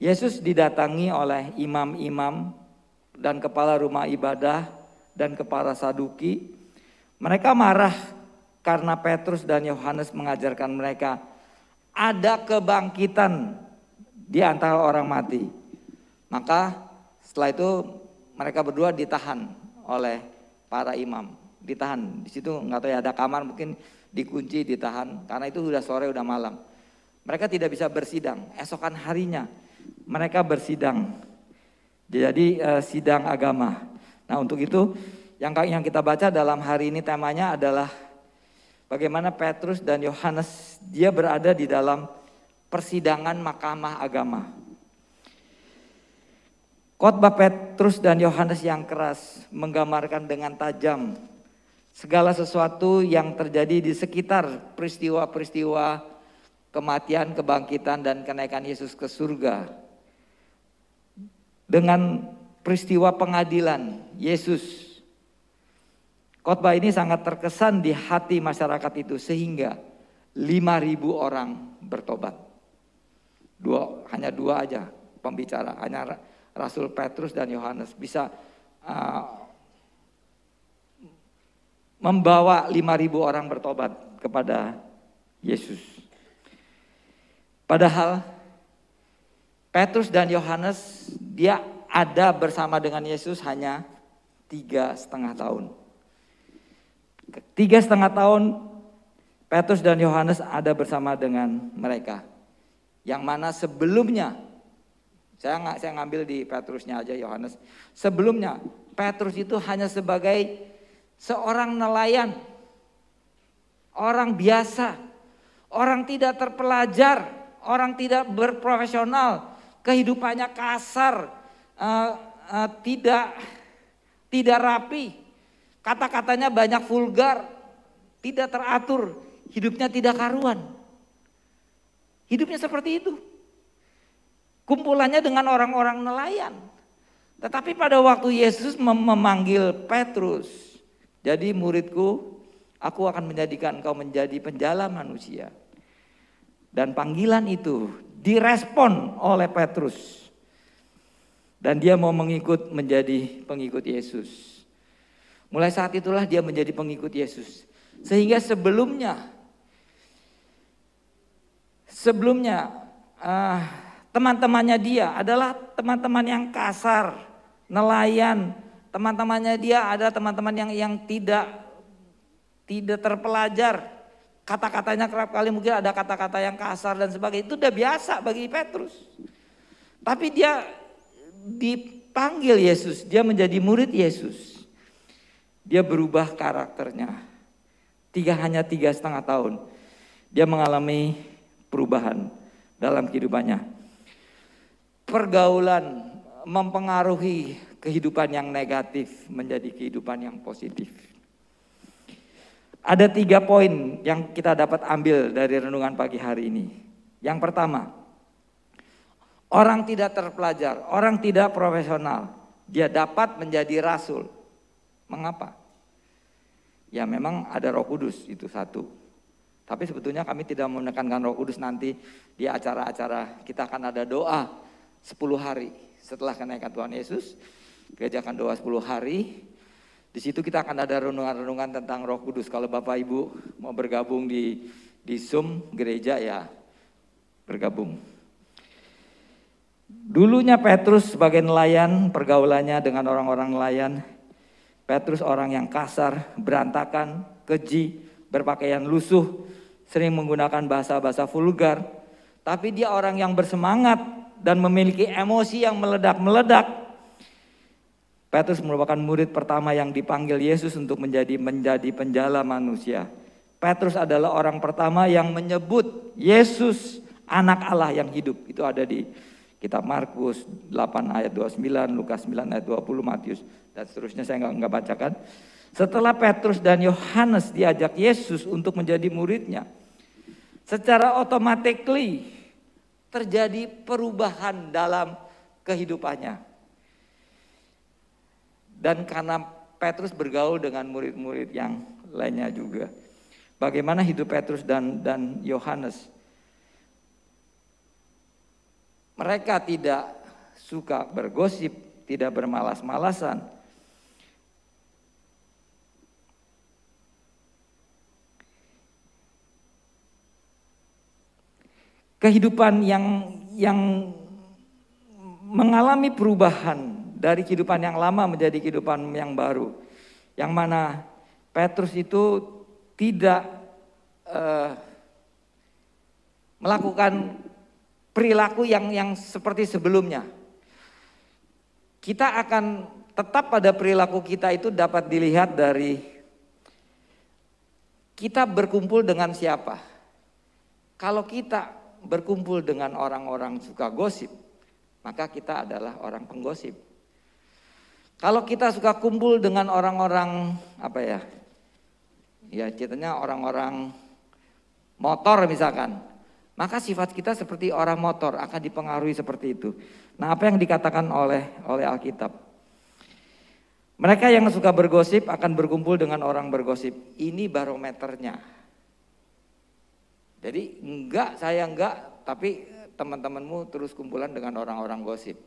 Yesus didatangi oleh imam-imam dan kepala rumah ibadah dan kepala Saduki. Mereka marah karena Petrus dan Yohanes mengajarkan mereka ada kebangkitan di antara orang mati. Maka setelah itu mereka berdua ditahan oleh para imam. Ditahan, di situ nggak tahu ya, ada kamar mungkin dikunci, ditahan. Karena itu sudah sore, udah malam. Mereka tidak bisa bersidang. Esokan harinya mereka bersidang. Jadi sidang agama. Nah, untuk itu yang kita baca dalam hari ini temanya adalah bagaimana Petrus dan Yohanes dia berada di dalam persidangan mahkamah agama. Khotbah Petrus dan Yohanes yang keras menggambarkan dengan tajam segala sesuatu yang terjadi di sekitar peristiwa-peristiwa kematian, kebangkitan dan kenaikan Yesus ke surga. Dengan peristiwa pengadilan Yesus. Khotbah ini sangat terkesan di hati masyarakat itu sehingga 5.000 orang bertobat. Hanya dua aja pembicara, hanya Rasul Petrus dan Yohanes bisa membawa 5.000 orang bertobat kepada Yesus. Padahal Petrus dan Yohanes dia ada bersama dengan Yesus hanya 3,5 tahun. 3,5 tahun Petrus dan Yohanes ada bersama dengan mereka. Yang mana sebelumnya, saya ngambil di Petrusnya aja, Yohanes. Sebelumnya Petrus itu hanya sebagai seorang nelayan, orang biasa, orang tidak terpelajar, orang tidak berprofesional, kehidupannya kasar, tidak rapi. Kata-katanya banyak vulgar, tidak teratur, hidupnya tidak karuan. Hidupnya seperti itu. Kumpulannya dengan orang-orang nelayan. Tetapi pada waktu Yesus memanggil Petrus, jadi muridku, aku akan menjadikan engkau menjadi penjala manusia. Dan panggilan itu direspon oleh Petrus. Dan dia mau menjadi pengikut Yesus. Mulai saat itulah dia menjadi pengikut Yesus. Sehingga sebelumnya teman-temannya dia adalah teman-teman yang kasar, nelayan. Teman-temannya dia ada teman-teman yang tidak terpelajar. Kata-katanya kerap kali mungkin ada kata-kata yang kasar dan sebagainya. Itu udah biasa bagi Petrus. Tapi dia dipanggil Yesus, dia menjadi murid Yesus. Dia berubah karakternya. Hanya 3,5 tahun. Dia mengalami perubahan dalam kehidupannya. Pergaulan mempengaruhi kehidupan yang negatif menjadi kehidupan yang positif. Ada 3 poin yang kita dapat ambil dari renungan pagi hari ini. Yang pertama, orang tidak terpelajar, orang tidak profesional, dia dapat menjadi rasul. Mengapa? Ya memang ada Roh Kudus, itu satu. Tapi sebetulnya kami tidak menekankan Roh Kudus nanti di acara-acara. Kita akan ada doa 10 hari setelah kenaikan Tuhan Yesus. Gereja akan doa 10 hari. Di situ kita akan ada renungan-renungan tentang Roh Kudus. Kalau Bapak Ibu mau bergabung di Zoom gereja ya bergabung. Dulunya Petrus sebagai nelayan, pergaulannya dengan orang-orang nelayan. Petrus orang yang kasar, berantakan, keji, berpakaian lusuh, sering menggunakan bahasa-bahasa vulgar. Tapi dia orang yang bersemangat dan memiliki emosi yang meledak-meledak. Petrus merupakan murid pertama yang dipanggil Yesus untuk menjadi penjala manusia. Petrus adalah orang pertama yang menyebut Yesus anak Allah yang hidup. Itu ada di kitab Markus 8 ayat 29, Lukas 9 ayat 20, Matius dan seterusnya, saya nggak bacakan. Setelah Petrus dan Yohanes diajak Yesus untuk menjadi muridnya, secara automatically terjadi perubahan dalam kehidupannya. Dan karena Petrus bergaul dengan murid-murid yang lainnya juga. Bagaimana hidup Petrus dan Yohanes? Mereka tidak suka bergosip, tidak bermalas-malasan. Kehidupan yang mengalami perubahan dari kehidupan yang lama menjadi kehidupan yang baru. Yang mana Petrus itu tidak melakukan perilaku yang seperti sebelumnya. Kita akan tetap pada perilaku kita itu dapat dilihat dari kita berkumpul dengan siapa. Kalau kita berkumpul dengan orang-orang suka gosip, maka kita adalah orang penggosip. Kalau kita suka kumpul dengan orang-orang ceritanya orang-orang motor misalkan, maka sifat kita seperti orang motor, akan dipengaruhi seperti itu. Nah, apa yang dikatakan oleh Alkitab? Mereka yang suka bergosip akan berkumpul dengan orang bergosip. Ini barometernya. Jadi saya enggak, tapi teman-temanmu terus kumpulan dengan orang-orang gosip.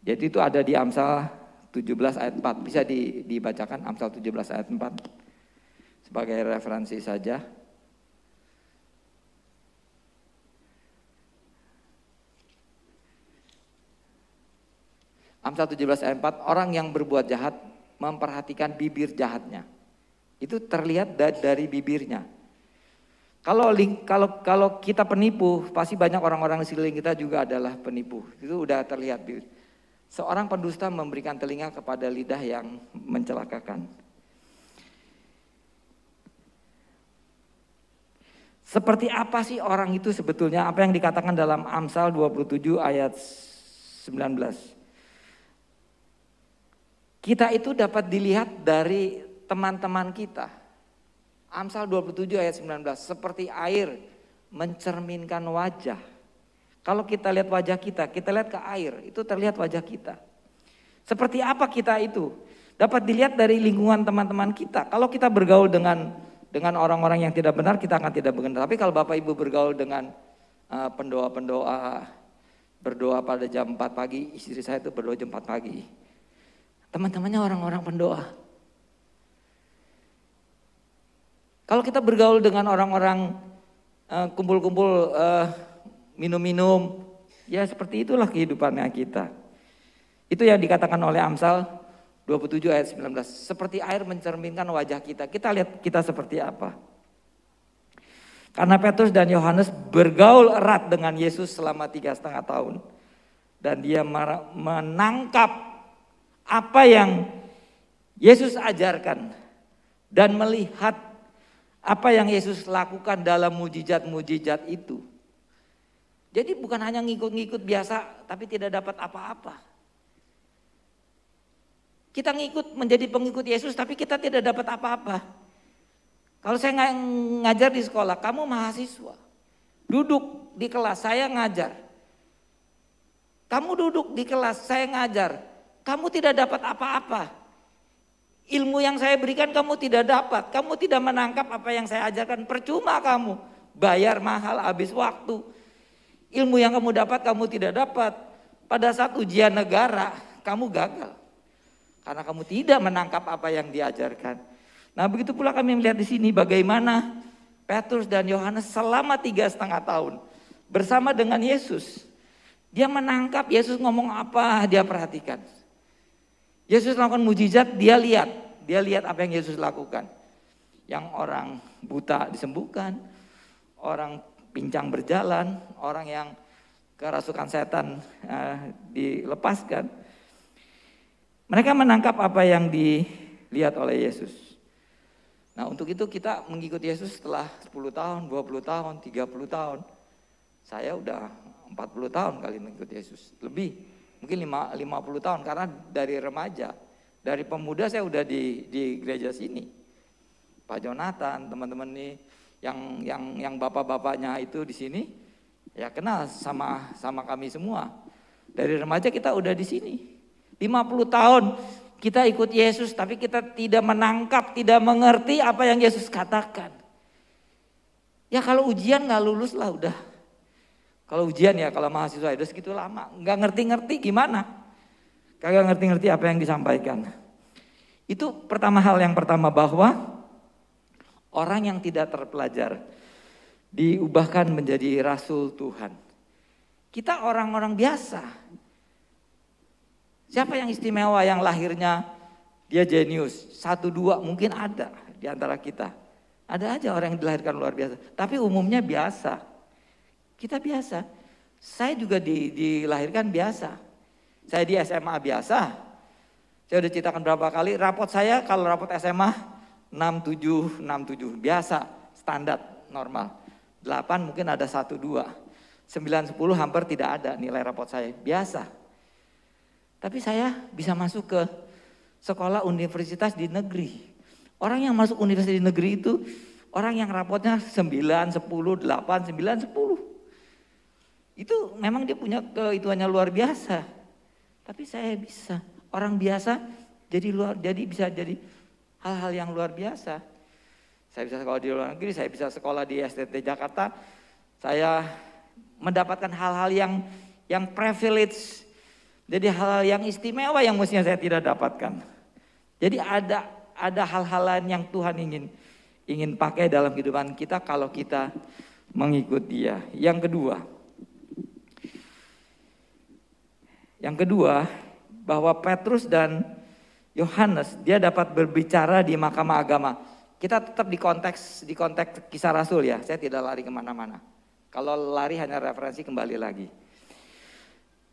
Jadi itu ada di Amsal 17 ayat 4. Bisa dibacakan Amsal 17 ayat 4 sebagai referensi saja. Amsal 17 ayat 4, orang yang berbuat jahat memperhatikan bibir jahatnya. Itu terlihat dari bibirnya. Kalau kita penipu, pasti banyak orang-orang di sekeliling kita juga adalah penipu. Itu udah terlihat. Seorang pendusta memberikan telinga kepada lidah yang mencelakakan. Seperti apa sih orang itu sebetulnya? Apa yang dikatakan dalam Amsal 27 ayat 19? Kita itu dapat dilihat dari teman-teman kita. Amsal 27 ayat 19, seperti air mencerminkan wajah. Kalau kita lihat wajah kita lihat ke air, itu terlihat wajah kita. Seperti apa kita itu? Dapat dilihat dari lingkungan teman-teman kita. Kalau kita bergaul dengan orang-orang yang tidak benar, kita akan tidak benar. Tapi kalau Bapak Ibu bergaul dengan pendoa-pendoa, berdoa pada jam 4 pagi, istri saya itu berdoa jam 4 pagi. Teman-temannya orang-orang pendoa. Kalau kita bergaul dengan orang-orang kumpul-kumpul minum-minum, ya seperti itulah kehidupannya kita. Itu yang dikatakan oleh Amsal 27 ayat 19. Seperti air mencerminkan wajah kita. Kita lihat kita seperti apa. Karena Petrus dan Yohanes bergaul erat dengan Yesus selama 3,5 tahun. Dan dia menangkap apa yang Yesus ajarkan. Dan melihat apa yang Yesus lakukan dalam mujizat-mujizat itu. Jadi bukan hanya ngikut-ngikut biasa tapi tidak dapat apa-apa. Kita ngikut menjadi pengikut Yesus tapi kita tidak dapat apa-apa. Kalau saya ngajar di sekolah, kamu mahasiswa. Duduk di kelas, saya ngajar. Kamu duduk di kelas, saya ngajar. Kamu tidak dapat apa-apa. Ilmu yang saya berikan kamu tidak dapat. Kamu tidak menangkap apa yang saya ajarkan. Percuma kamu. Bayar mahal, habis waktu. Ilmu yang kamu dapat, kamu tidak dapat. Pada saat ujian negara, kamu gagal. Karena kamu tidak menangkap apa yang diajarkan. Nah begitu pula kami melihat di sini bagaimana Petrus dan Yohanes selama 3,5 tahun bersama dengan Yesus. Dia menangkap Yesus ngomong apa, dia perhatikan. Yesus lakukan mujizat, dia lihat apa yang Yesus lakukan. Yang orang buta disembuhkan, orang pincang berjalan, orang yang kerasukan setan dilepaskan. Mereka menangkap apa yang dilihat oleh Yesus. Nah untuk itu kita mengikuti Yesus setelah 10 tahun, 20 tahun, 30 tahun. Saya udah 40 tahun kali mengikuti Yesus. Lebih, mungkin 50 tahun karena dari remaja. Dari pemuda saya udah di gereja sini. Pak Jonathan, teman-teman nih yang bapak-bapaknya itu di sini ya kenal sama kami semua. Dari remaja kita udah di sini. 50 tahun kita ikut Yesus tapi kita tidak menangkap, tidak mengerti apa yang Yesus katakan. Ya kalau ujian gak lulus lah udah. Kalau ujian ya kalau mahasiswa udah segitu lama. Gak ngerti-ngerti gimana. Kagak ngerti-ngerti apa yang disampaikan. Itu hal yang pertama bahwa orang yang tidak terpelajar diubahkan menjadi rasul Tuhan. Kita orang-orang biasa. Siapa yang istimewa yang lahirnya dia jenius? 1, 2 mungkin ada di antara kita. Ada aja orang yang dilahirkan luar biasa. Tapi umumnya biasa. Kita biasa. Saya juga dilahirkan biasa. Saya di SMA biasa. Saya udah ceritakan berapa kali. Rapot saya kalau rapot SMA 67 biasa. Standar normal. 8 mungkin ada 1, 2. 9, 10 hampir tidak ada nilai rapot saya. Biasa. Tapi saya bisa masuk ke sekolah universitas di negeri. Orang yang masuk universitas di negeri itu orang yang rapotnya 9, 10, 8, 9, 10. Itu memang dia punya keituannya luar biasa. Tapi saya bisa. Orang biasa jadi bisa jadi hal-hal yang luar biasa. Saya bisa sekolah di luar negeri, saya bisa sekolah di STT Jakarta. Saya mendapatkan hal-hal yang privilege. Jadi hal-hal yang istimewa yang mestinya saya tidak dapatkan. Jadi ada hal-hal lain yang Tuhan ingin pakai dalam kehidupan kita kalau kita mengikut Dia. Yang kedua bahwa Petrus dan Yohanes dia dapat berbicara di mahkamah agama. Kita tetap di konteks Kisah Rasul ya. Saya tidak lari kemana-mana. Kalau lari hanya referensi kembali lagi.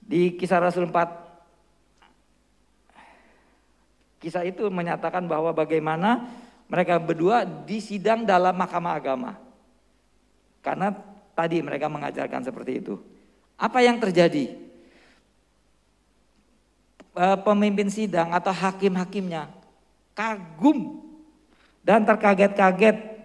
Di Kisah Rasul 4, kisah itu menyatakan bahwa bagaimana mereka berdua disidang dalam mahkamah agama. Karena tadi mereka mengajarkan seperti itu. Apa yang terjadi? pemimpin sidang atau hakim-hakimnya kagum dan terkaget-kaget.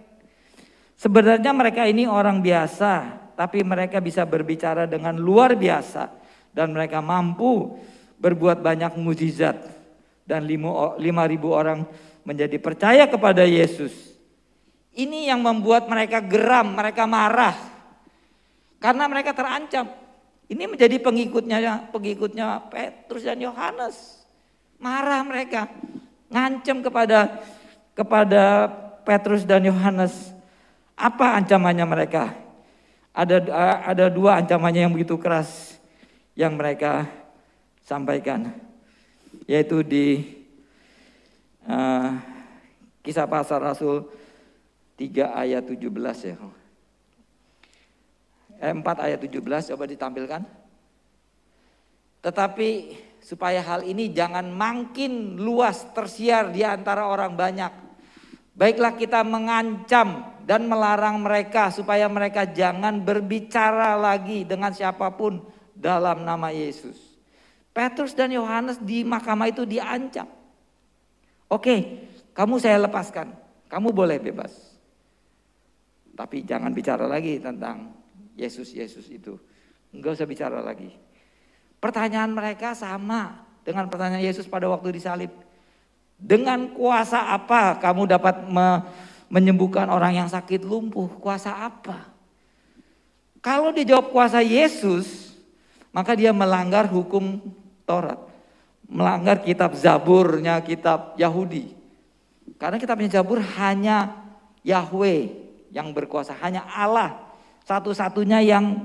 Sebenarnya mereka ini orang biasa, tapi mereka bisa berbicara dengan luar biasa dan mereka mampu berbuat banyak mukjizat dan 5.000 orang menjadi percaya kepada Yesus. Ini yang membuat mereka geram, mereka marah karena mereka terancam. Ini menjadi pengikutnya Petrus dan Yohanes. Marah mereka, ngancam kepada Petrus dan Yohanes. Apa ancamannya mereka? Ada 2 ancamannya yang begitu keras yang mereka sampaikan, yaitu di Kisah Para Rasul 3 ayat 17 ya. 4 ayat 17 coba ditampilkan. Tetapi supaya hal ini jangan makin luas tersiar di antara orang banyak, baiklah kita mengancam dan melarang mereka supaya mereka jangan berbicara lagi dengan siapapun dalam nama Yesus. Petrus dan Yohanes di mahkamah itu diancam. Oke, kamu saya lepaskan, kamu boleh bebas. Tapi jangan bicara lagi tentang Yesus itu. Enggak usah bicara lagi. Pertanyaan mereka sama dengan pertanyaan Yesus pada waktu disalib. Dengan kuasa apa kamu dapat menyembuhkan orang yang sakit lumpuh? Kuasa apa? Kalau dijawab kuasa Yesus, maka dia melanggar hukum Taurat. Melanggar kitab Zaburnya kitab Yahudi. Karena kitabnya Zabur hanya Yahweh yang berkuasa, hanya Allah satu-satunya yang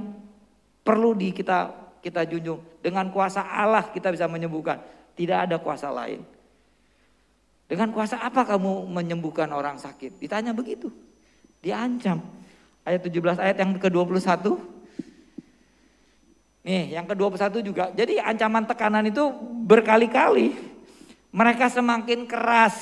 perlu kita junjung. Dengan kuasa Allah kita bisa menyembuhkan. Tidak ada kuasa lain. Dengan kuasa apa kamu menyembuhkan orang sakit? Ditanya begitu. Diancam. Ayat 17 ayat yang ke-21. Nih yang ke-21 juga. Jadi ancaman tekanan itu berkali-kali. Mereka semakin keras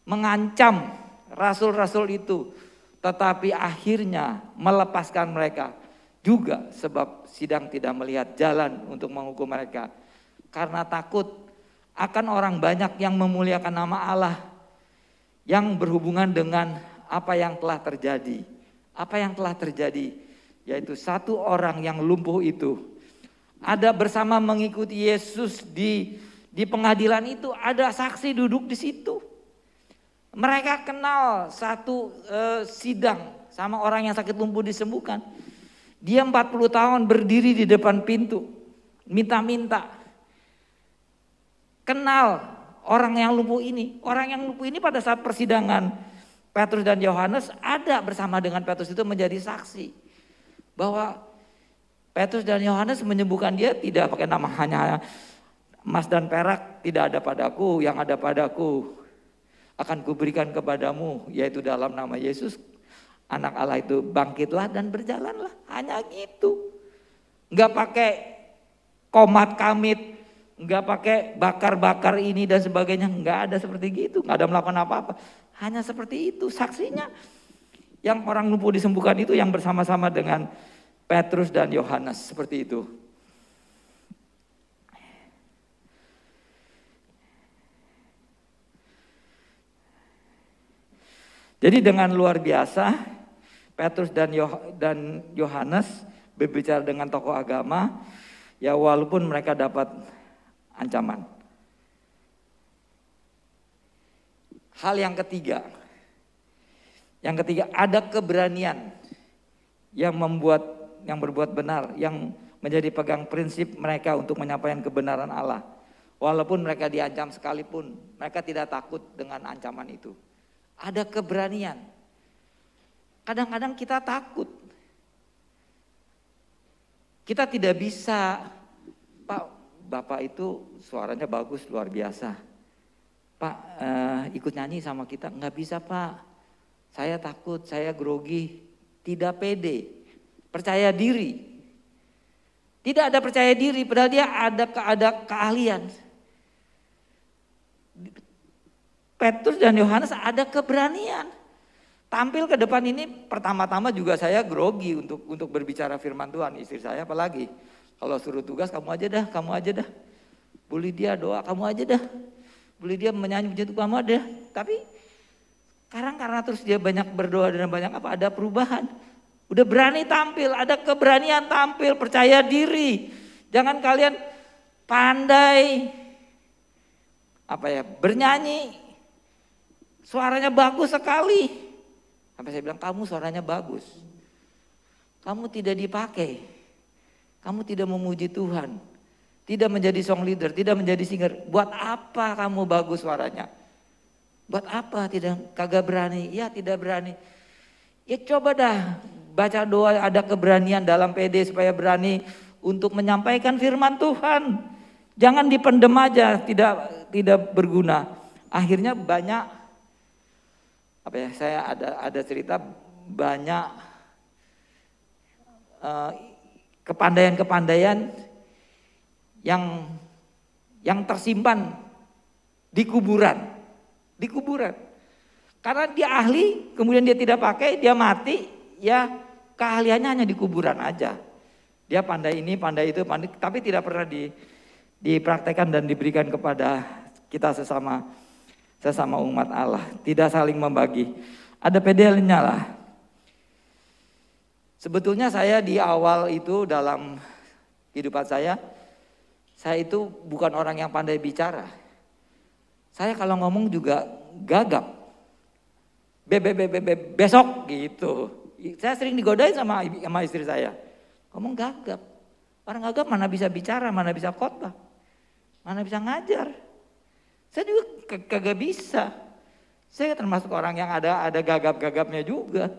mengancam rasul-rasul itu. Tetapi akhirnya melepaskan mereka juga sebab sidang tidak melihat jalan untuk menghukum mereka. Karena takut akan orang banyak yang memuliakan nama Allah yang berhubungan dengan apa yang telah terjadi. Apa yang telah terjadi yaitu 1 orang yang lumpuh itu ada bersama mengikuti Yesus di pengadilan itu, ada saksi duduk di situ. Mereka kenal satu sidang sama orang yang sakit lumpuh disembuhkan. Dia 40 tahun berdiri di depan pintu, minta-minta. Kenal orang yang lumpuh ini. Orang yang lumpuh ini pada saat persidangan Petrus dan Yohanes ada bersama dengan Petrus itu menjadi saksi. Bahwa Petrus dan Yohanes menyembuhkan dia tidak pakai nama, hanya emas dan perak tidak ada padaku, yang ada padaku akan kuberikan kepadamu, yaitu dalam nama Yesus anak Allah itu bangkitlah dan berjalanlah. Hanya gitu. Enggak pakai komat kamit, enggak pakai bakar-bakar ini dan sebagainya, enggak ada seperti gitu, enggak ada melakukan apa-apa. Hanya seperti itu saksinya. Yang orang lumpuh disembuhkan itu yang bersama-sama dengan Petrus dan Yohanes, seperti itu. Jadi dengan luar biasa Petrus dan Yohanes berbicara dengan tokoh agama, ya walaupun mereka dapat ancaman. Hal yang ketiga ada keberanian yang berbuat benar, yang menjadi pegang prinsip mereka untuk menyampaikan kebenaran Allah. Walaupun mereka diancam sekalipun, mereka tidak takut dengan ancaman itu. Ada keberanian. Kadang-kadang kita takut. Kita tidak bisa, Pak, Bapak itu suaranya bagus, luar biasa. Pak, ikut nyanyi sama kita. Enggak bisa, Pak. Saya takut, saya grogi, tidak pede, percaya diri. Tidak ada percaya diri, padahal dia ada keahlian. Petrus dan Yohanes ada keberanian. Tampil ke depan ini pertama-tama juga saya grogi untuk berbicara firman Tuhan. Istri saya apalagi, kalau suruh tugas kamu aja dah. Bu Lydia doa kamu aja dah. Bu Lydia menyanyi puji Tuhan kamu ada. Tapi sekarang karena terus dia banyak berdoa dan banyak apa, ada perubahan. Udah berani tampil, ada keberanian tampil, percaya diri. Jangan kalian pandai bernyanyi, suaranya bagus sekali. Sampai saya bilang kamu suaranya bagus. Kamu tidak dipakai. Kamu tidak memuji Tuhan. Tidak menjadi song leader, tidak menjadi singer. Buat apa kamu bagus suaranya? Buat apa kagak berani? Ya tidak berani. Ya coba dah baca doa, ada keberanian dalam PD supaya berani untuk menyampaikan firman Tuhan. Jangan dipendem aja, tidak berguna. Akhirnya banyak saya ada cerita banyak kepandaian yang tersimpan di kuburan. Karena dia ahli, kemudian dia tidak pakai, dia mati, ya keahliannya hanya di kuburan aja. Dia pandai ini, pandai itu, tapi tidak pernah dipraktekkan dan diberikan kepada kita sesama umat Allah. Tidak saling membagi. Ada pedelnya lah. Sebetulnya saya di awal itu dalam kehidupan saya itu bukan orang yang pandai bicara. Saya kalau ngomong juga gagap. Besok gitu. Saya sering digodain sama istri saya. Ngomong gagap. Orang gagap mana bisa bicara, mana bisa khotbah, mana bisa ngajar. Saya juga kagak bisa. Saya termasuk orang yang ada gagap-gagapnya juga.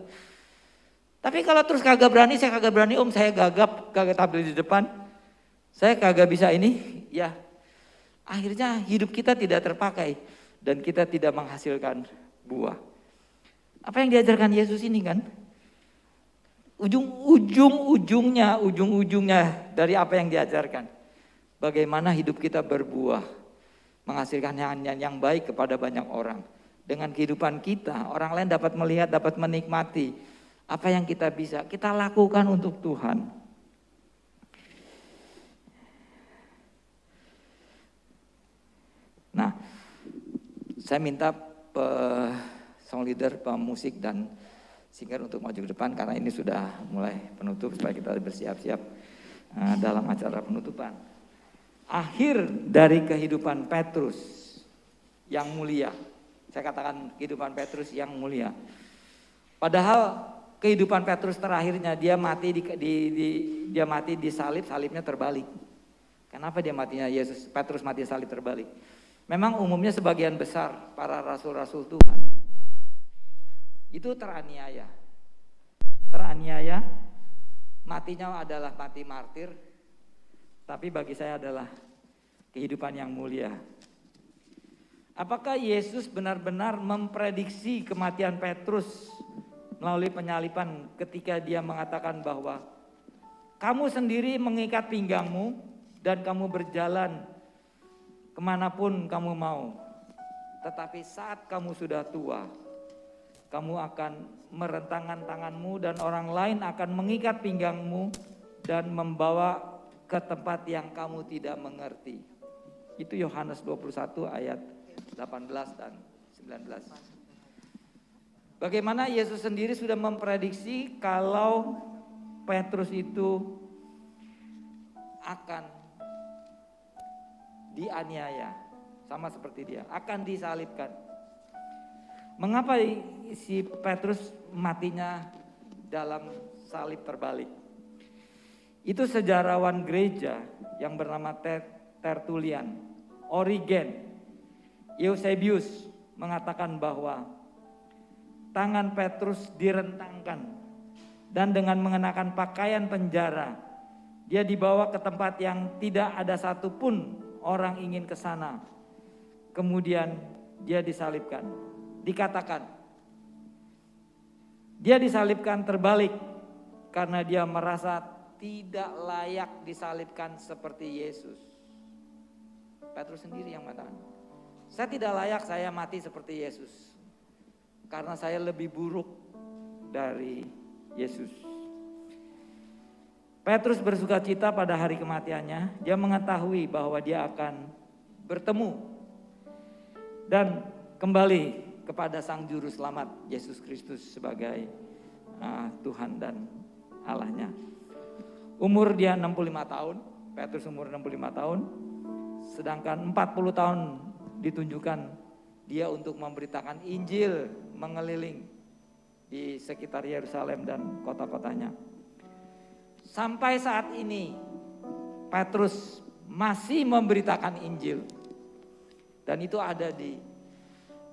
Tapi kalau terus kagak berani, saya kagak berani saya gagap, kagak tampil di depan. Saya kagak bisa ini, ya akhirnya hidup kita tidak terpakai dan kita tidak menghasilkan buah. Apa yang diajarkan Yesus ini kan? Ujung-ujungnya dari apa yang diajarkan. Bagaimana hidup kita berbuah, menghasilkan yang baik kepada banyak orang. Dengan kehidupan kita, orang lain dapat melihat, dapat menikmati apa yang kita bisa, kita lakukan untuk Tuhan. Nah, saya minta song leader, pemusik dan singer untuk maju ke depan karena ini sudah mulai penutup supaya kita bersiap-siap dalam acara penutupan. Akhir dari kehidupan Petrus yang mulia. Saya katakan kehidupan Petrus yang mulia. Padahal kehidupan Petrus terakhirnya dia mati di salib, salibnya terbalik. Kenapa dia matinya Petrus mati salib terbalik? Memang umumnya sebagian besar para rasul-rasul Tuhan itu teraniaya. Matinya adalah mati martir, tapi bagi saya adalah kehidupan yang mulia. Apakah Yesus benar-benar memprediksi kematian Petrus melalui penyaliban ketika dia mengatakan bahwa kamu sendiri mengikat pinggangmu dan kamu berjalan kemanapun kamu mau. Tetapi saat kamu sudah tua, kamu akan merentangkan tanganmu dan orang lain akan mengikat pinggangmu dan membawa ke tempat yang kamu tidak mengerti. Itu Yohanes 21 ayat 18 dan 19. Bagaimana Yesus sendiri sudah memprediksi kalau Petrus itu akan dianiaya, sama seperti dia, akan disalibkan. Mengapa si Petrus matinya dalam salib terbalik? Itu sejarawan gereja yang bernama Tertullian, Origen, Eusebius mengatakan bahwa tangan Petrus direntangkan dan dengan mengenakan pakaian penjara, dia dibawa ke tempat yang tidak ada satupun orang ingin ke sana. Kemudian dia disalibkan. Dikatakan dia disalibkan terbalik karena dia merasa tidak layak disalibkan seperti Yesus. Petrus sendiri yang mengatakan, saya tidak layak saya mati seperti Yesus karena saya lebih buruk dari Yesus. Petrus bersuka cita pada hari kematiannya. Dia mengetahui bahwa dia akan bertemu dan kembali kepada Sang Juru Selamat Yesus Kristus sebagai Tuhan dan Allahnya. Umur dia 65 tahun, Petrus umur 65 tahun, sedangkan 40 tahun ditunjukkan dia untuk memberitakan Injil mengeliling di sekitar Yerusalem dan kota-kotanya. Sampai saat ini Petrus masih memberitakan Injil. Dan itu ada di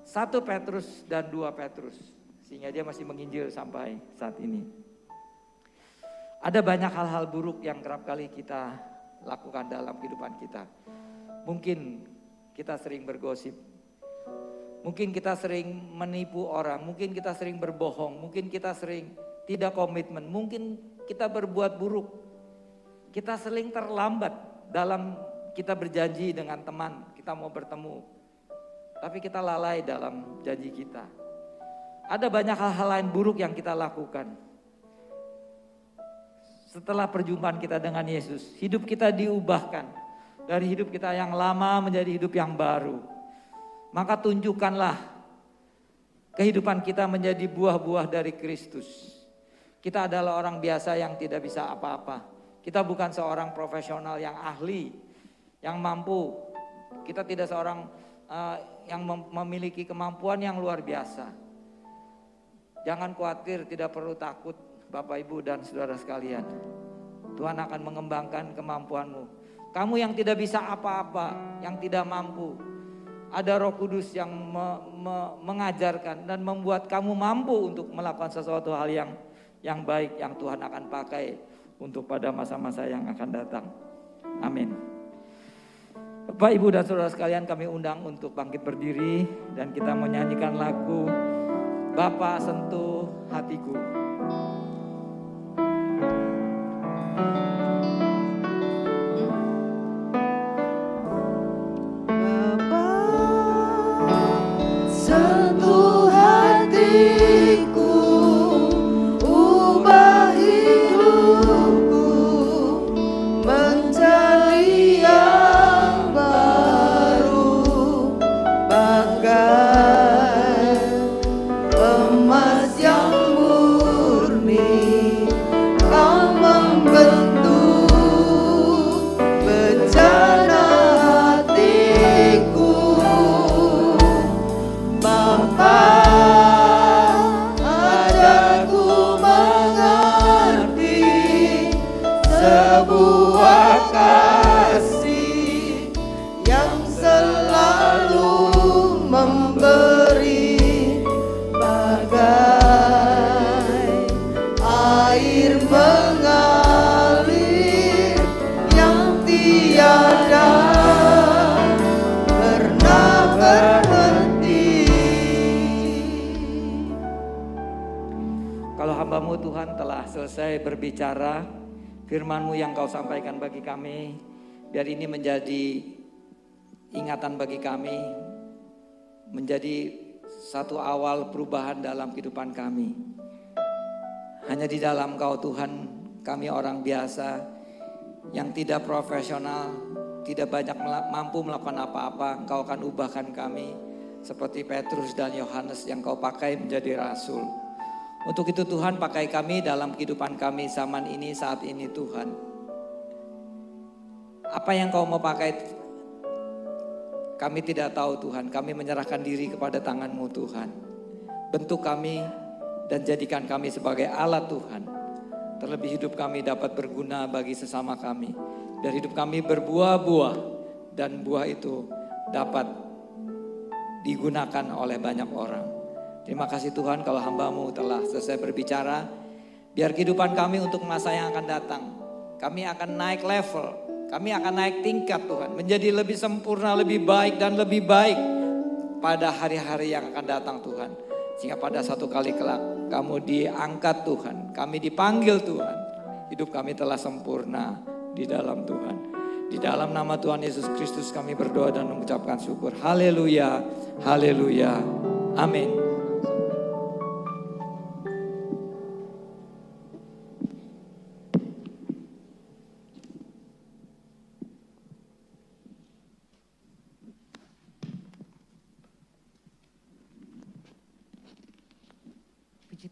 1 Petrus dan 2 Petrus. Sehingga dia masih menginjil sampai saat ini. Ada banyak hal-hal buruk yang kerap kali kita lakukan dalam kehidupan kita. Mungkin kita sering bergosip. Mungkin kita sering menipu orang. Mungkin kita sering berbohong. Mungkin kita sering tidak komitmen. Mungkin kita berbuat buruk. Kita sering terlambat dalam kita berjanji dengan teman. Kita mau bertemu. Tapi kita lalai dalam janji kita. Ada banyak hal-hal lain buruk yang kita lakukan. Setelah perjumpaan kita dengan Yesus, hidup kita diubahkan. Dari hidup kita yang lama menjadi hidup yang baru. Maka tunjukkanlah kehidupan kita menjadi buah-buah dari Kristus. Kita adalah orang biasa yang tidak bisa apa-apa. Kita bukan seorang profesional yang ahli, yang mampu. Kita tidak seorang yang memiliki kemampuan yang luar biasa. Jangan khawatir, tidak perlu takut Bapak Ibu dan saudara sekalian. Tuhan akan mengembangkan kemampuanmu. Kamu yang tidak bisa apa-apa, yang tidak mampu. Ada Roh Kudus yang mengajarkan dan membuat kamu mampu untuk melakukan sesuatu hal yang baik yang Tuhan akan pakai untuk pada masa-masa yang akan datang. Amin. Bapak, Ibu dan saudara sekalian, kami undang untuk bangkit berdiri dan kita menyanyikan lagu Bapa Sentuh Hatiku. Tuhan telah selesai berbicara, firman-Mu yang Kau sampaikan bagi kami, biar ini menjadi ingatan bagi kami, menjadi satu awal perubahan dalam kehidupan kami. Hanya di dalam Kau Tuhan, kami orang biasa yang tidak profesional, tidak banyak mampu melakukan apa-apa. Engkau akan ubahkan kami seperti Petrus dan Yohanes yang Kau pakai menjadi rasul. Untuk itu Tuhan, pakai kami dalam kehidupan kami zaman ini, saat ini Tuhan. Apa yang Kau mau pakai, kami tidak tahu Tuhan. Kami menyerahkan diri kepada tangan-Mu Tuhan. Bentuk kami dan jadikan kami sebagai alat Tuhan. Terlebih hidup kami dapat berguna bagi sesama kami. Biar hidup kami berbuah-buah dan buah itu dapat digunakan oleh banyak orang. Terima kasih Tuhan kalau hamba-Mu telah selesai berbicara. Biar kehidupan kami untuk masa yang akan datang. Kami akan naik level. Kami akan naik tingkat Tuhan. Menjadi lebih sempurna, lebih baik dan lebih baik pada hari-hari yang akan datang Tuhan. Sehingga pada satu kali kelak kamu diangkat Tuhan. Kami dipanggil Tuhan. Hidup kami telah sempurna di dalam Tuhan. Di dalam nama Tuhan Yesus Kristus kami berdoa dan mengucapkan syukur. Haleluya, haleluya, amin.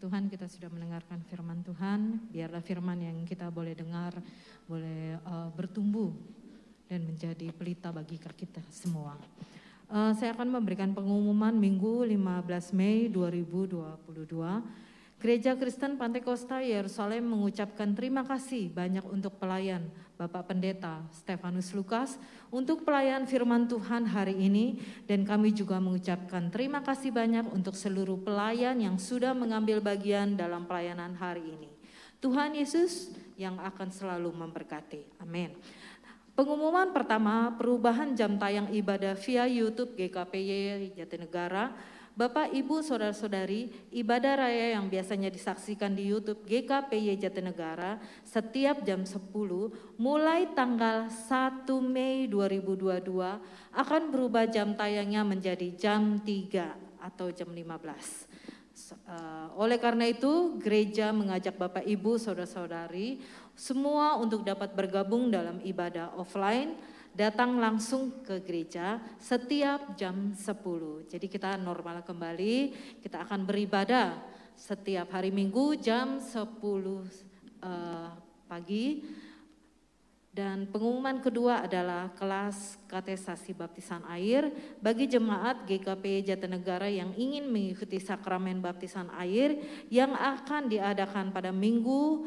Tuhan, kita sudah mendengarkan firman Tuhan. Biarlah firman yang kita boleh dengar boleh bertumbuh dan menjadi pelita bagi kita semua. Saya akan memberikan pengumuman Minggu 15 Mei 2022. Gereja Kristen Pantai Kosta Yerusalem mengucapkan terima kasih banyak untuk pelayan Bapak Pendeta Stefanus Lukas untuk pelayan firman Tuhan hari ini, dan kami juga mengucapkan terima kasih banyak untuk seluruh pelayan yang sudah mengambil bagian dalam pelayanan hari ini. Tuhan Yesus yang akan selalu memberkati. Amin. Pengumuman pertama, perubahan jam tayang ibadah via YouTube GKPY Jatinegara. Bapak, Ibu, Saudara-saudari, ibadah raya yang biasanya disaksikan di YouTube GKPY Jatinegara setiap jam 10 mulai tanggal 1 Mei 2022 akan berubah jam tayangnya menjadi jam 3 atau jam 15. Oleh karena itu, gereja mengajak Bapak, Ibu, Saudara-saudari semua untuk dapat bergabung dalam ibadah offline. Datang langsung ke gereja setiap jam 10. Jadi kita normal kembali, kita akan beribadah setiap hari Minggu jam 10 pagi. Dan pengumuman kedua adalah kelas katekisasi baptisan air bagi jemaat GKPY Jatinegara yang ingin mengikuti sakramen baptisan air yang akan diadakan pada Minggu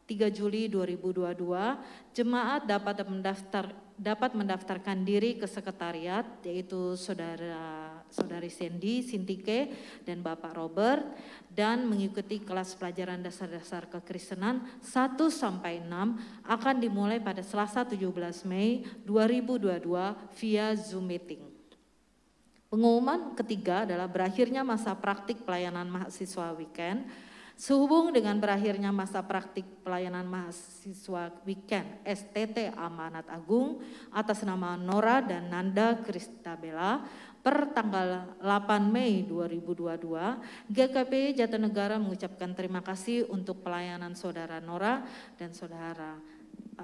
3 Juli 2022, jemaat dapat mendaftarkan diri ke sekretariat, yaitu Saudari Sandy, Sintike, dan Bapak Robert, dan mengikuti kelas pelajaran dasar-dasar kekristenan 1-6 akan dimulai pada Selasa 17 Mei 2022 via Zoom meeting. Pengumuman ketiga adalah berakhirnya masa praktik pelayanan mahasiswa weekend. Sehubung dengan berakhirnya masa praktik pelayanan mahasiswa weekend STT Amanat Agung atas nama Nora dan Nanda Kristabella per tanggal 8 Mei 2022, GKPY Jatinegara mengucapkan terima kasih untuk pelayanan saudara Nora dan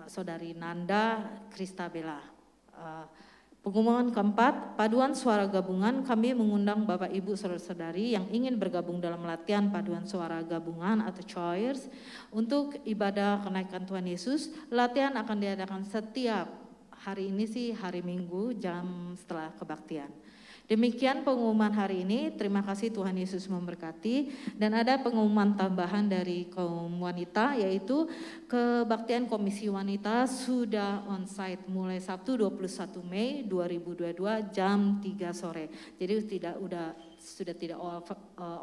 saudari Nanda Kristabella. Pengumuman keempat, paduan suara gabungan, kami mengundang Bapak Ibu Saudara-saudari yang ingin bergabung dalam latihan paduan suara gabungan atau choirs untuk ibadah kenaikan Tuhan Yesus. Latihan akan diadakan setiap hari ini sih hari Minggu jam setelah kebaktian. Demikian pengumuman hari ini, terima kasih Tuhan Yesus memberkati. Dan ada pengumuman tambahan dari kaum wanita, yaitu kebaktian Komisi Wanita sudah onsite mulai Sabtu 21 Mei 2022 jam 3 sore. Jadi sudah tidak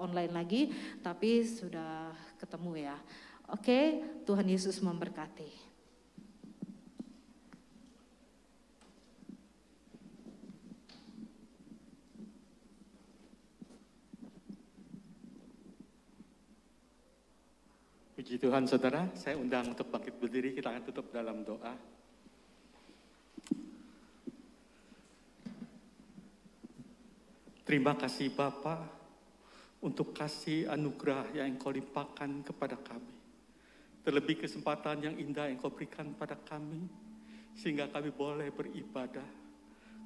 online lagi, tapi sudah ketemu ya. Oke, Tuhan Yesus memberkati. Puji Tuhan saudara, saya undang untuk bangkit berdiri, kita akan tutup dalam doa. Terima kasih Bapa untuk kasih anugerah yang Engkau limpahkan kepada kami. Terlebih kesempatan yang indah yang Engkau berikan pada kami, sehingga kami boleh beribadah,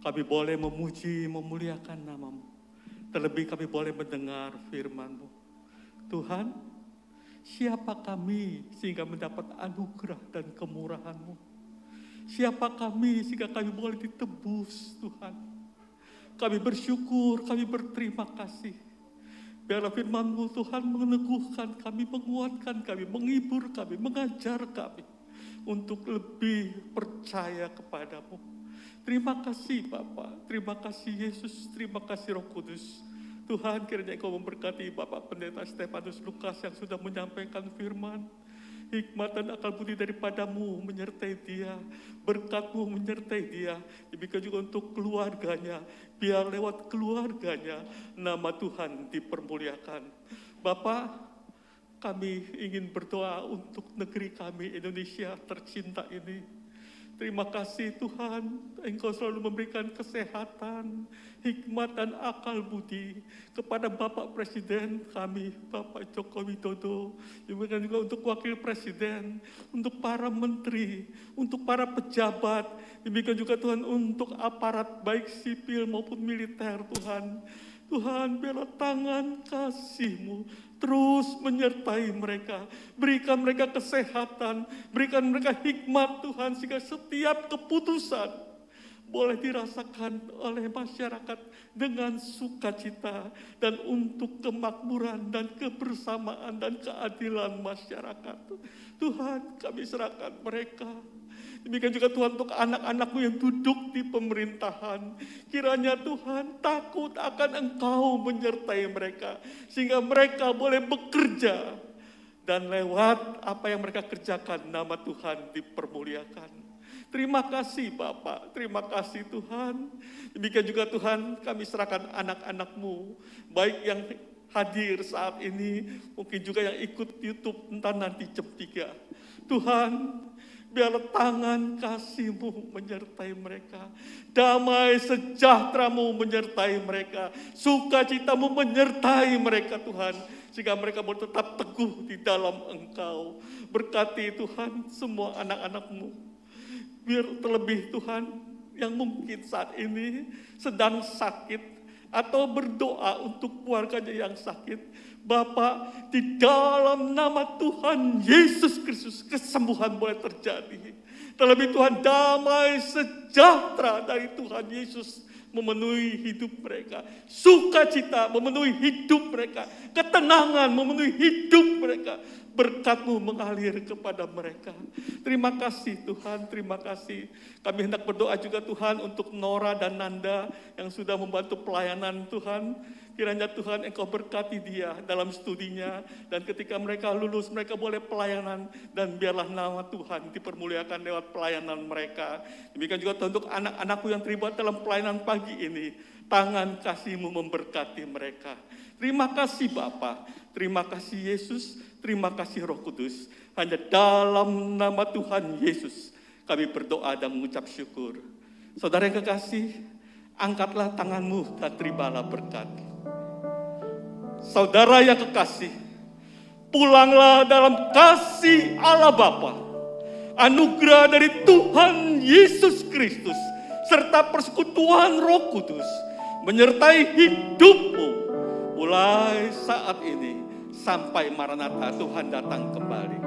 kami boleh memuji, memuliakan nama-Mu. Terlebih kami boleh mendengar firman-Mu. Tuhan, siapa kami sehingga mendapat anugerah dan kemurahan-Mu? Siapa kami sehingga kami boleh ditebus, Tuhan? Kami bersyukur, kami berterima kasih. Biarlah firman-Mu Tuhan meneguhkan kami, menguatkan kami, menghibur kami, mengajar kami untuk lebih percaya kepada-Mu. Terima kasih Bapa, terima kasih Yesus, terima kasih Roh Kudus. Tuhan, kiranya Engkau memberkati Bapak Pendeta Stefanus Lukas yang sudah menyampaikan firman. Hikmat dan akal budi daripada-Mu menyertai dia, berkat-Mu menyertai dia. Demikian juga untuk keluarganya, biar lewat keluarganya nama Tuhan dipermuliakan. Bapak, kami ingin berdoa untuk negeri kami Indonesia tercinta ini. Terima kasih Tuhan, Engkau selalu memberikan kesehatan, hikmat dan akal budi kepada Bapak Presiden kami, Bapak Joko Widodo. Demikian juga untuk Wakil Presiden, untuk para menteri, untuk para pejabat. Demikian juga Tuhan untuk aparat baik sipil maupun militer Tuhan. Tuhan, biarlah tangan kasih-Mu terus menyertai mereka. Berikan mereka kesehatan, berikan mereka hikmat Tuhan, sehingga setiap keputusan boleh dirasakan oleh masyarakat dengan sukacita dan untuk kemakmuran dan kebersamaan dan keadilan masyarakat. Tuhan, kami serahkan mereka. Demikian juga Tuhan untuk anak-anak-Mu yang duduk di pemerintahan. Kiranya Tuhan takut akan Engkau menyertai mereka, sehingga mereka boleh bekerja, dan lewat apa yang mereka kerjakan nama Tuhan dipermuliakan. Terima kasih Bapak, terima kasih Tuhan. Demikian juga Tuhan, kami serahkan anak-anak-Mu, baik yang hadir saat ini, mungkin juga yang ikut YouTube entah nanti jam 3. Tuhan, biarlah tangan kasih-Mu menyertai mereka. Damai sejahtera-Mu menyertai mereka. Sukacita-Mu menyertai mereka Tuhan. Sehingga mereka boleh tetap teguh di dalam Engkau. Berkati Tuhan semua anak-anak-Mu. Biar terlebih Tuhan yang mungkin saat ini sedang sakit atau berdoa untuk keluarganya yang sakit. Bapak, di dalam nama Tuhan Yesus Kristus kesembuhan boleh terjadi. Terlebih Tuhan, damai sejahtera dari Tuhan Yesus memenuhi hidup mereka. Sukacita memenuhi hidup mereka. Ketenangan memenuhi hidup mereka. Berkat-Mu mengalir kepada mereka. Terima kasih Tuhan, terima kasih. Kami hendak berdoa juga Tuhan untuk Nora dan Nanda yang sudah membantu pelayanan Tuhan. Kiranya Tuhan Engkau berkati dia dalam studinya, dan ketika mereka lulus mereka boleh pelayanan, dan biarlah nama Tuhan dipermuliakan lewat pelayanan mereka. Demikian juga untuk anak-anakku yang terlibat dalam pelayanan pagi ini, tangan kasih-Mu memberkati mereka. Terima kasih Bapa, terima kasih Yesus, terima kasih Roh Kudus. Hanya dalam nama Tuhan Yesus kami berdoa dan mengucap syukur. Saudara yang kekasih, angkatlah tanganmu dan terimalah berkat. Saudara yang kekasih, pulanglah dalam kasih Allah Bapa, anugerah dari Tuhan Yesus Kristus, serta persekutuan Roh Kudus menyertai hidupmu mulai saat ini sampai Maranatha Tuhan datang kembali.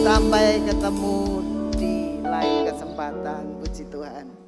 Sampai ketemu di lain kesempatan. Puji Tuhan.